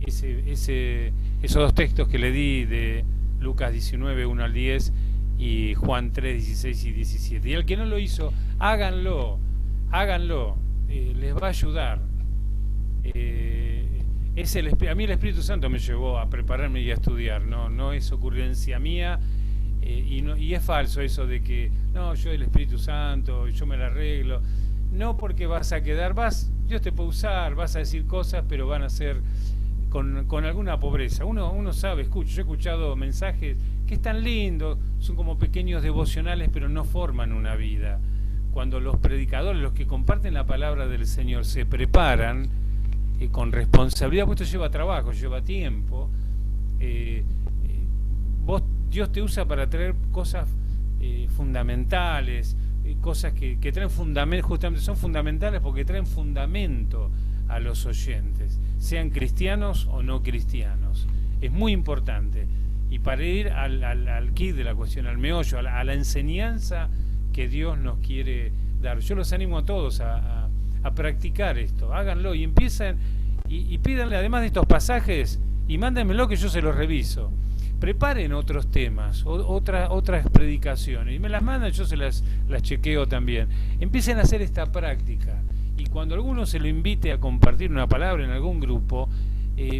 esos dos textos que le di de Lucas 19, 1 al 10 y Juan 3, 16 y 17. Y al que no lo hizo, háganlo, les va a ayudar. A mí el Espíritu Santo me llevó a prepararme y a estudiar, no es ocurrencia mía, y es falso eso de que no, yo el Espíritu Santo, yo me la arreglo. No, porque vas a quedar, Dios te puede usar, vas a decir cosas, pero van a ser con alguna pobreza. Uno sabe, yo he escuchado mensajes que están lindos, son como pequeños devocionales, pero no forman una vida. Cuando los predicadores, los que comparten la palabra del Señor, se preparan con responsabilidad, pues esto lleva trabajo, lleva tiempo, Dios te usa para traer cosas fundamentales, cosas que traen fundamento, justamente son fundamentales porque traen fundamento a los oyentes, sean cristianos o no cristianos. Es muy importante. Y para ir al quid de la cuestión, al meollo, a la enseñanza que Dios nos quiere dar. Yo los animo a todos a practicar esto. Háganlo y empiecen y pídanle, además de estos pasajes, y mándenmelo que yo se los reviso. Preparen otros temas, otras predicaciones, y me las mandan, yo se las chequeo también. Empiecen a hacer esta práctica, y cuando alguno se lo invite a compartir una palabra en algún grupo,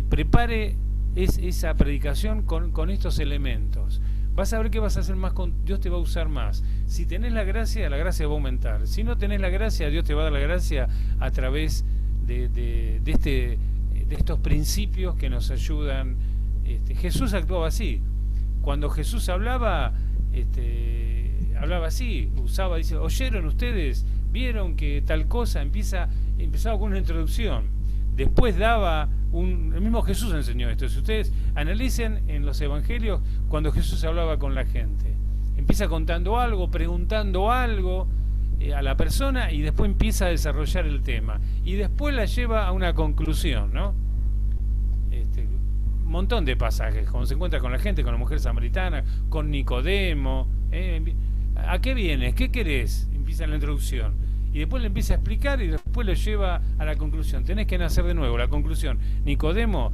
prepare esa predicación con estos elementos. Vas a ver que vas a hacer más, Dios te va a usar más. Si tenés la gracia va a aumentar. Si no tenés la gracia, Dios te va a dar la gracia a través de estos principios que nos ayudan. Jesús actuaba así. Cuando Jesús hablaba así, dice, ¿oyeron ustedes? ¿Vieron que tal cosa? Empezaba con una introducción. Después el mismo Jesús enseñó esto. Si ustedes analicen en los evangelios, cuando Jesús hablaba con la gente, empieza contando algo, preguntando algo a la persona, y después empieza a desarrollar el tema. Y después la lleva a una conclusión, ¿no? Un montón de pasajes, cuando se encuentra con la gente, con la mujer samaritana, con Nicodemo. ¿A qué vienes? ¿Qué querés? Empieza la introducción. Y después le empieza a explicar y después lo lleva a la conclusión. Tenés que nacer de nuevo. La conclusión. Nicodemo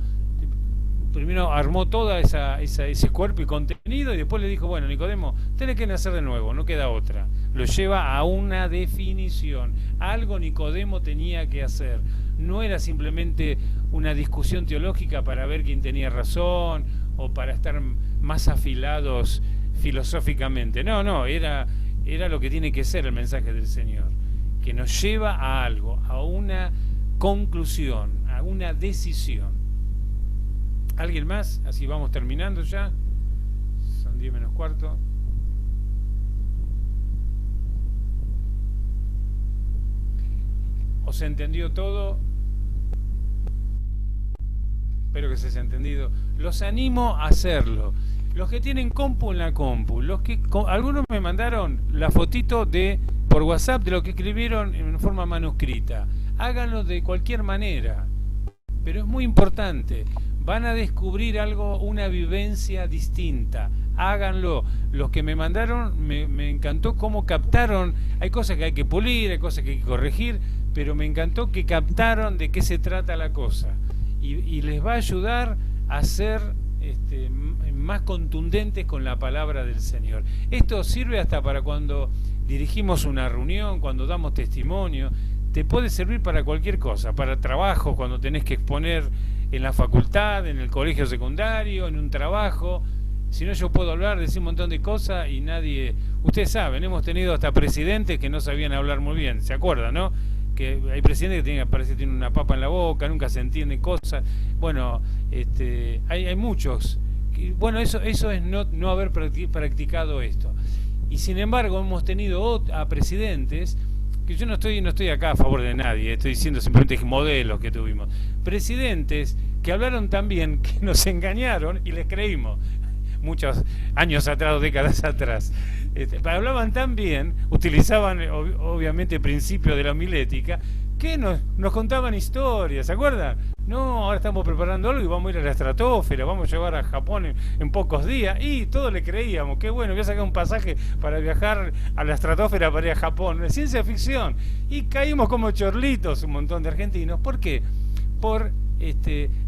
primero armó toda ese cuerpo y contenido, y después le dijo, bueno, Nicodemo, tenés que nacer de nuevo, no queda otra. Lo lleva a una definición. Algo Nicodemo tenía que hacer. No era simplemente una discusión teológica para ver quién tenía razón o para estar más afilados filosóficamente. No, era lo que tiene que ser el mensaje del Señor, que nos lleva a algo, a una conclusión, a una decisión. ¿Alguien más? Así vamos terminando ya. Son 10 menos cuarto. ¿Os entendió todo? espero que se haya entendido, los animo a hacerlo. Los que tienen compu en la compu, algunos me mandaron la fotito por WhatsApp de lo que escribieron en forma manuscrita. Háganlo de cualquier manera, pero es muy importante. Van a descubrir algo, una vivencia distinta. Háganlo. Los que me mandaron, me encantó cómo captaron. Hay cosas que hay que pulir, hay cosas que hay que corregir, pero me encantó que captaron de qué se trata la cosa. Y les va a ayudar a ser más contundentes con la palabra del Señor. Esto sirve hasta para cuando dirigimos una reunión, cuando damos testimonio. Te puede servir para cualquier cosa, para trabajo, cuando tenés que exponer en la facultad, en el colegio secundario, en un trabajo. Si no, yo puedo hablar, decir un montón de cosas y nadie... Ustedes saben, hemos tenido hasta presidentes que no sabían hablar muy bien, ¿se acuerdan, no? Que hay presidentes que parece que tienen una papa en la boca, nunca se entienden cosas. Bueno, hay muchos. Bueno, eso es no haber practicado esto. Y sin embargo, hemos tenido a presidentes, que yo no estoy acá a favor de nadie, estoy diciendo simplemente modelos que tuvimos. Presidentes que hablaron tan bien que nos engañaron y les creímos. Muchos años atrás o décadas atrás. Hablaban tan bien, utilizaban obviamente principios de la homilética, que nos contaban historias, ¿se acuerdan? No, ahora estamos preparando algo y vamos a ir a la estratosfera, vamos a llevar a Japón en pocos días, y todos le creíamos, qué bueno, voy a sacar un pasaje para viajar a la estratosfera para ir a Japón, ciencia ficción, y caímos como chorlitos un montón de argentinos. ¿Por qué? Por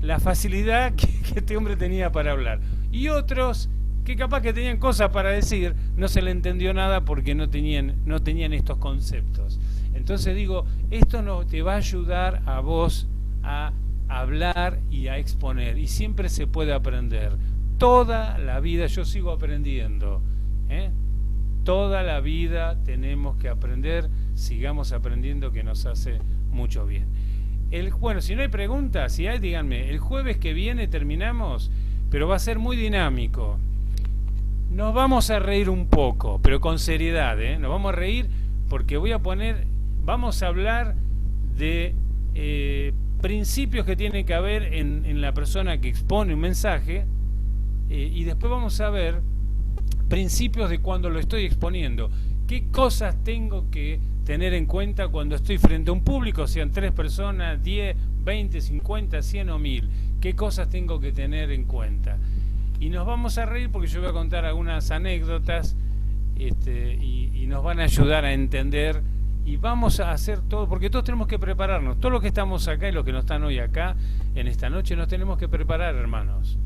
la facilidad que este hombre tenía para hablar. Y otros que capaz que tenían cosas para decir, no se le entendió nada porque no tenían estos conceptos. Entonces digo, esto no te va a ayudar a vos a hablar y a exponer, y siempre se puede aprender. Toda la vida yo sigo aprendiendo, toda la vida tenemos que aprender, sigamos aprendiendo, que nos hace mucho bien. Bueno, si no hay preguntas, si hay, díganme. El jueves que viene terminamos, pero va a ser muy dinámico. Nos vamos a reír un poco, pero con seriedad, nos vamos a reír porque vamos a hablar de principios que tiene que haber en la persona que expone un mensaje, y después vamos a ver principios de cuando lo estoy exponiendo. ¿Qué cosas tengo que tener en cuenta cuando estoy frente a un público, sean 3 personas, 10, 20, 50, 100 o 1000? ¿Qué cosas tengo que tener en cuenta? Y nos vamos a reír porque yo voy a contar algunas anécdotas y nos van a ayudar a entender, y vamos a hacer todo, porque todos tenemos que prepararnos. Todos los que estamos acá y los que no están hoy acá en esta noche nos tenemos que preparar, hermanos.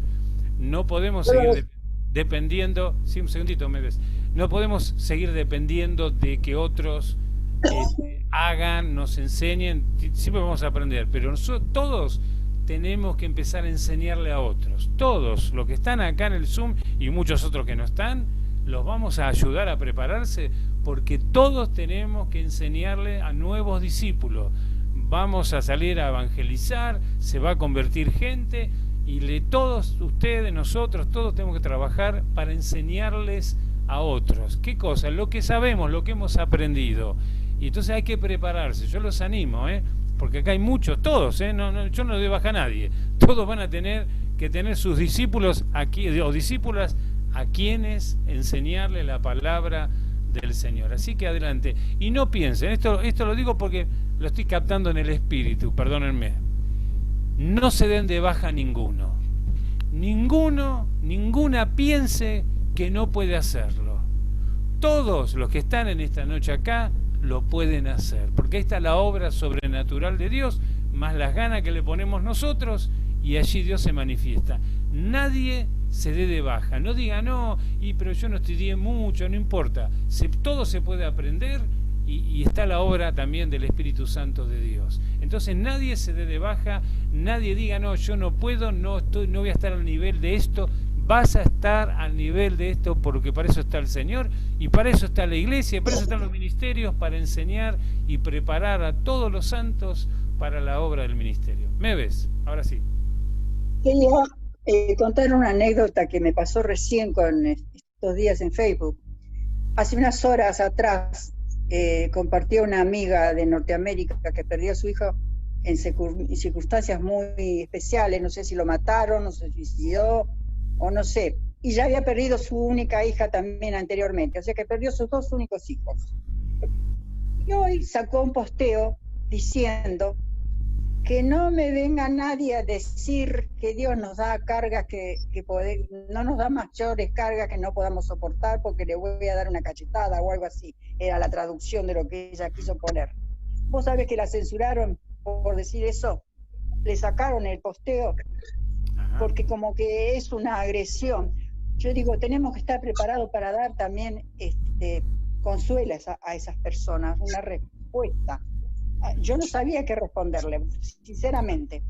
No podemos seguir dependiendo... Sí, un segundito, me ves. No podemos seguir dependiendo de que otros hagan, nos enseñen. Siempre vamos a aprender, pero nosotros todos tenemos que empezar a enseñarle a otros. Todos los que están acá en el Zoom y muchos otros que no están, los vamos a ayudar a prepararse, porque todos tenemos que enseñarle a nuevos discípulos. Vamos a salir a evangelizar, se va a convertir gente, y todos ustedes, nosotros, todos tenemos que trabajar para enseñarles a otros. ¿Qué cosa? Lo que sabemos, lo que hemos aprendido. Y entonces hay que prepararse. Yo los animo, porque acá hay muchos, todos, yo no doy baja a nadie. Todos van a tener que tener sus discípulos aquí, o discípulas a quienes enseñarle la palabra del Señor. Así que adelante. Y no piensen, esto lo digo porque lo estoy captando en el espíritu, perdónenme. No se den de baja ninguno. Ninguna piense que no puede hacerlo. Todos los que están en esta noche acá lo pueden hacer, porque ahí está la obra sobrenatural de Dios, más las ganas que le ponemos nosotros, y allí Dios se manifiesta. Nadie se dé de baja, no diga no, pero yo no estudié mucho, no importa. Todo se puede aprender, y está la obra también del Espíritu Santo de Dios. Entonces nadie se dé de baja, nadie diga no, yo no puedo, no voy a estar al nivel de esto. Vas a estar al nivel de esto, porque para eso está el Señor, y para eso está la iglesia, y para eso están los ministerios, para enseñar y preparar a todos los santos para la obra del ministerio. ¿Me ves? Ahora sí. Quería contar una anécdota que me pasó recién con estos días en Facebook. Hace unas horas atrás compartía una amiga de Norteamérica que perdió a su hijo en circunstancias muy especiales, no sé si lo mataron, o se suicidó, o no sé. Y ya había perdido su única hija también anteriormente, o sea que perdió sus 2 únicos hijos. Y hoy sacó un posteo diciendo que no me venga nadie a decir que Dios nos da cargas no nos da mayores cargas que no podamos soportar porque le voy a dar una cachetada o algo así. Era la traducción de lo que ella quiso poner. Vos sabés que la censuraron por decir eso, le sacaron el posteo porque como que es una agresión. Yo digo, tenemos que estar preparados para dar también consuelo a esas personas, una respuesta. Yo no sabía qué responderle, sinceramente,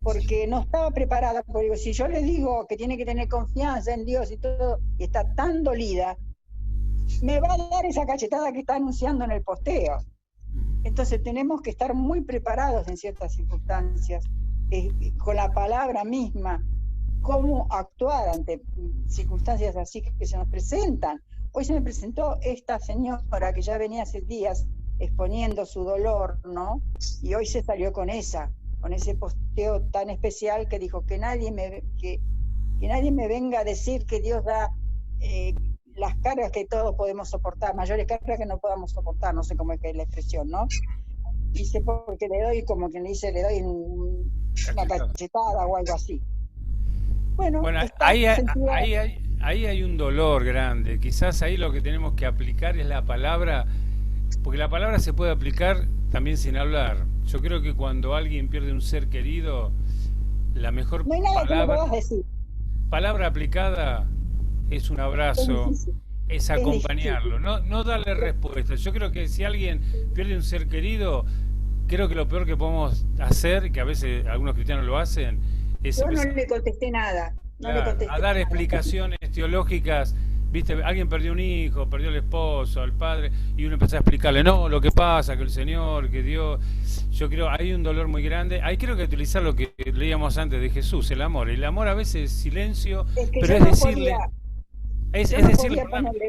porque no estaba preparada, porque digo, si yo le digo que tiene que tener confianza en Dios y todo, y está tan dolida, me va a dar esa cachetada que está anunciando en el posteo. Entonces tenemos que estar muy preparados en ciertas circunstancias, con la palabra misma, cómo actuar ante circunstancias así que se nos presentan. Hoy se me presentó esta señora que ya venía hace días exponiendo su dolor, ¿no? Y hoy se salió con ese posteo tan especial que dijo que nadie me venga a decir que Dios da las cargas que todos podemos soportar, mayores cargas que no podamos soportar, no sé cómo es que es la expresión, ¿no? Dice, porque le doy, como quien dice, le doy una cachetada o algo así. Bueno, ahí hay un dolor grande. Quizás ahí lo que tenemos que aplicar es la palabra, porque la palabra se puede aplicar también sin hablar. Yo creo que cuando alguien pierde un ser querido, la mejor no hay nada que no puedas decir. Palabra aplicada es un abrazo, es acompañarlo, no darle respuesta. Yo creo que si alguien pierde un ser querido, creo que lo peor que podemos hacer, que a veces algunos cristianos lo hacen, es yo no le contesté nada. A dar explicaciones teológicas. Viste, alguien perdió un hijo, perdió el esposo, al padre, y uno empezó a explicarle, no, lo que pasa, que el Señor, que Dios. Yo creo, hay un dolor muy grande. Ahí creo que utilizar lo que leíamos antes de Jesús, el amor. El amor a veces es silencio, pero es decirle,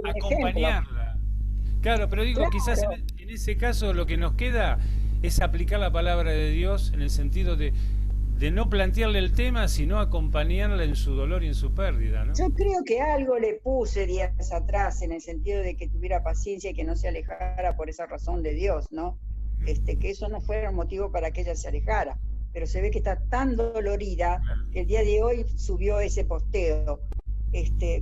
acompañarla. Claro, pero digo, quizás en ese caso lo que nos queda es aplicar la palabra de Dios en el sentido de no plantearle el tema, sino acompañarla en su dolor y en su pérdida, ¿no? Yo creo que algo le puse días atrás, en el sentido de que tuviera paciencia y que no se alejara por esa razón de Dios, ¿no? Que eso no fuera un motivo para que ella se alejara. Pero se ve que está tan dolorida que el día de hoy subió ese posteo.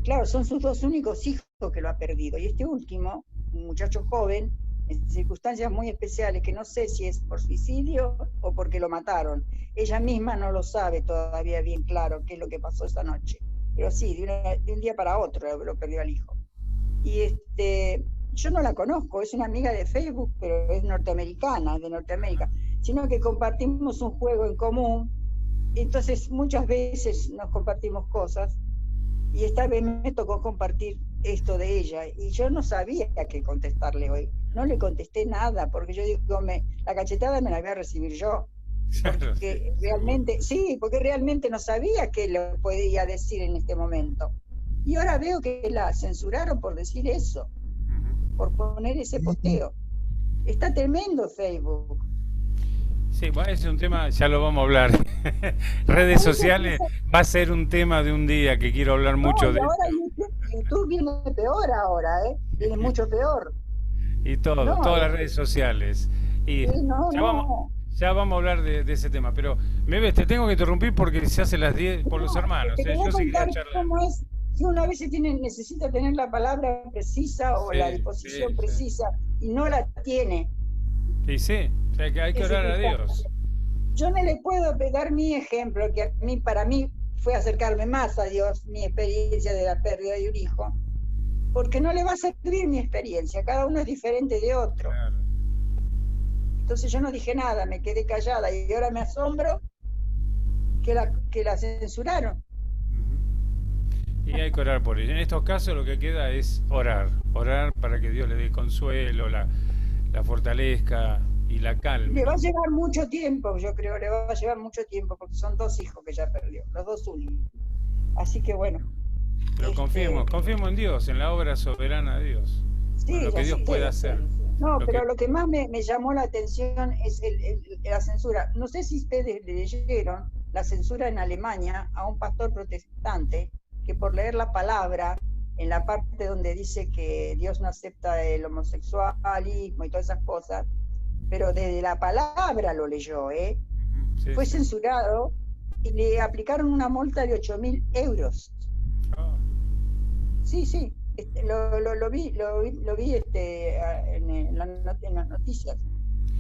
Claro, son sus 2 únicos hijos que lo ha perdido. Y este último, un muchacho joven, en circunstancias muy especiales, que no sé si es por suicidio o porque lo mataron. Ella misma no lo sabe todavía bien claro qué es lo que pasó esa noche. Pero sí, de un día para otro lo perdió al hijo. Y yo no la conozco, es una amiga de Facebook, pero es norteamericana, de Norteamérica, sino que compartimos un juego en común, entonces muchas veces nos compartimos cosas, y esta vez me tocó compartir esto de ella, y yo no sabía qué contestarle hoy. No le contesté nada, porque yo digo, la cachetada me la voy a recibir yo. Porque realmente no sabía qué le podía decir en este momento. Y ahora veo que la censuraron por decir eso, por poner ese posteo. Está tremendo Facebook. Sí, bueno, ese es un tema, ya lo vamos a hablar. Redes sociales va a ser un tema de un día que quiero hablar mucho de ahora YouTube viene peor ahora, viene mucho peor. Y todas las redes sociales. Y ya vamos a hablar de ese tema, pero Meves, te tengo que interrumpir porque se hace las 10 por los hermanos. Yo sí quería charlar. ¿Cómo es? Si una vez necesita tener la palabra precisa o la disposición precisa y no la tiene. Y sí, o sea que hay que orar a Dios. Yo no le puedo dar mi ejemplo, que para mí fue acercarme más a Dios, mi experiencia de la pérdida de un hijo, porque no le va a servir mi experiencia, cada uno es diferente de otro. Claro. Entonces yo no dije nada, me quedé callada y ahora me asombro que la censuraron. Y hay que orar por ella. En estos casos lo que queda es orar para que Dios le dé consuelo, la fortalezca y la calme. Le va a llevar mucho tiempo, yo creo, porque son 2 hijos que ya perdió, los 2 únicos. Así que bueno. Pero confiemos en Dios, en la obra soberana de Dios, en lo que Dios puede hacer. No, Lo pero que- lo que más me llamó la atención es la censura. No sé si ustedes leyeron la censura en Alemania a un pastor protestante que por leer la palabra en la parte donde dice que Dios no acepta el homosexualismo y todas esas cosas, pero desde la palabra lo leyó, Sí, fue sí. censurado y le aplicaron una multa de 8.000 euros. Ah, Sí, sí, lo vi en las noticias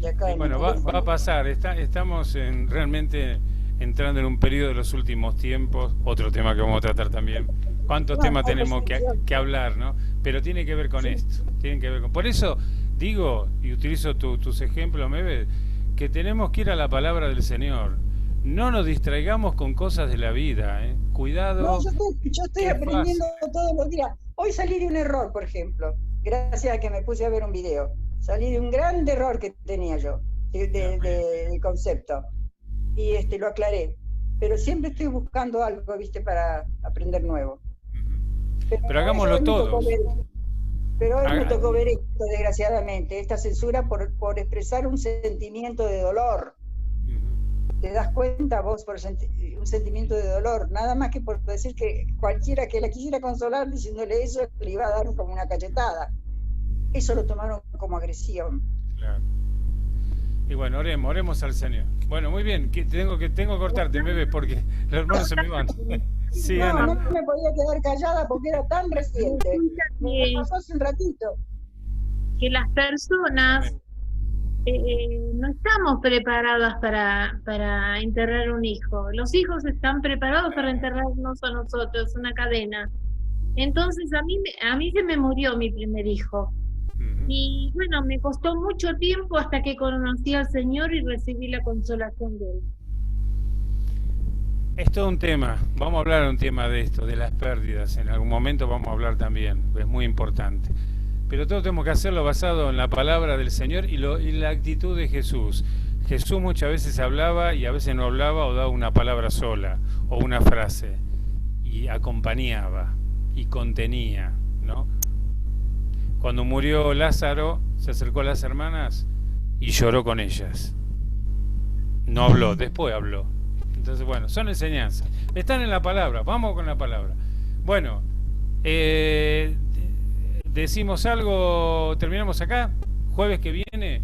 de acá y en mi bueno, va a teléfono. pasar. Estamos realmente entrando en un periodo de los últimos tiempos. Otro tema que vamos a tratar también. ¿Cuántos No, temas hay tenemos persecución. que hablar, no? Pero tiene que ver con Sí, esto. Tienen que ver con. Por eso digo, y utilizo tus ejemplos, Mebe, que tenemos que ir a la palabra del Señor. No nos distraigamos con cosas de la vida, ¿eh? no, Cuidado, yo estoy que es aprendiendo fácil. todos los días. Hoy salí de un error, por ejemplo, gracias a que me puse a ver un video. Salí de un gran error que tenía yo, No, bien. de concepto, y lo aclaré. Pero siempre estoy buscando algo, ¿viste? Para aprender nuevo. Pero Pero hagámoslo hoy me tocó todos. ver, pero hoy me Haga- tocó ver esto, desgraciadamente, esta censura por expresar un sentimiento de dolor. Te das cuenta vos por un sentimiento de dolor, nada más que por decir que cualquiera que la quisiera consolar diciéndole eso le iba a dar como una cachetada. Eso lo tomaron como agresión. Claro. Y bueno, oremos al Señor. Bueno, muy bien, tengo que cortarte, Mebe, porque los hermanos se me van. Sí, No, Ana. no me podía quedar callada porque era tan reciente. Resulta Me pasó hace un ratito. que las personas no estamos preparadas para enterrar un hijo. Los hijos están preparados para enterrarnos a nosotros, una cadena. Entonces a mí se me murió mi primer hijo. Ujú. Y bueno, me costó mucho tiempo hasta que conocí al Señor y recibí la consolación de Él. Es todo un tema. Vamos a hablar de un tema de esto, de las pérdidas. En algún momento vamos a hablar también. Es muy importante. Pero todo tenemos que hacerlo basado en la palabra del Señor y la actitud de Jesús. Jesús muchas veces hablaba y a veces no hablaba o daba una palabra sola o una frase. Y acompañaba y contenía, ¿no? Cuando murió Lázaro, se acercó a las hermanas y lloró con ellas. No habló, después habló. Entonces, bueno, son enseñanzas. Están en la palabra, vamos con la palabra. Bueno, decimos algo, terminamos acá. Jueves que viene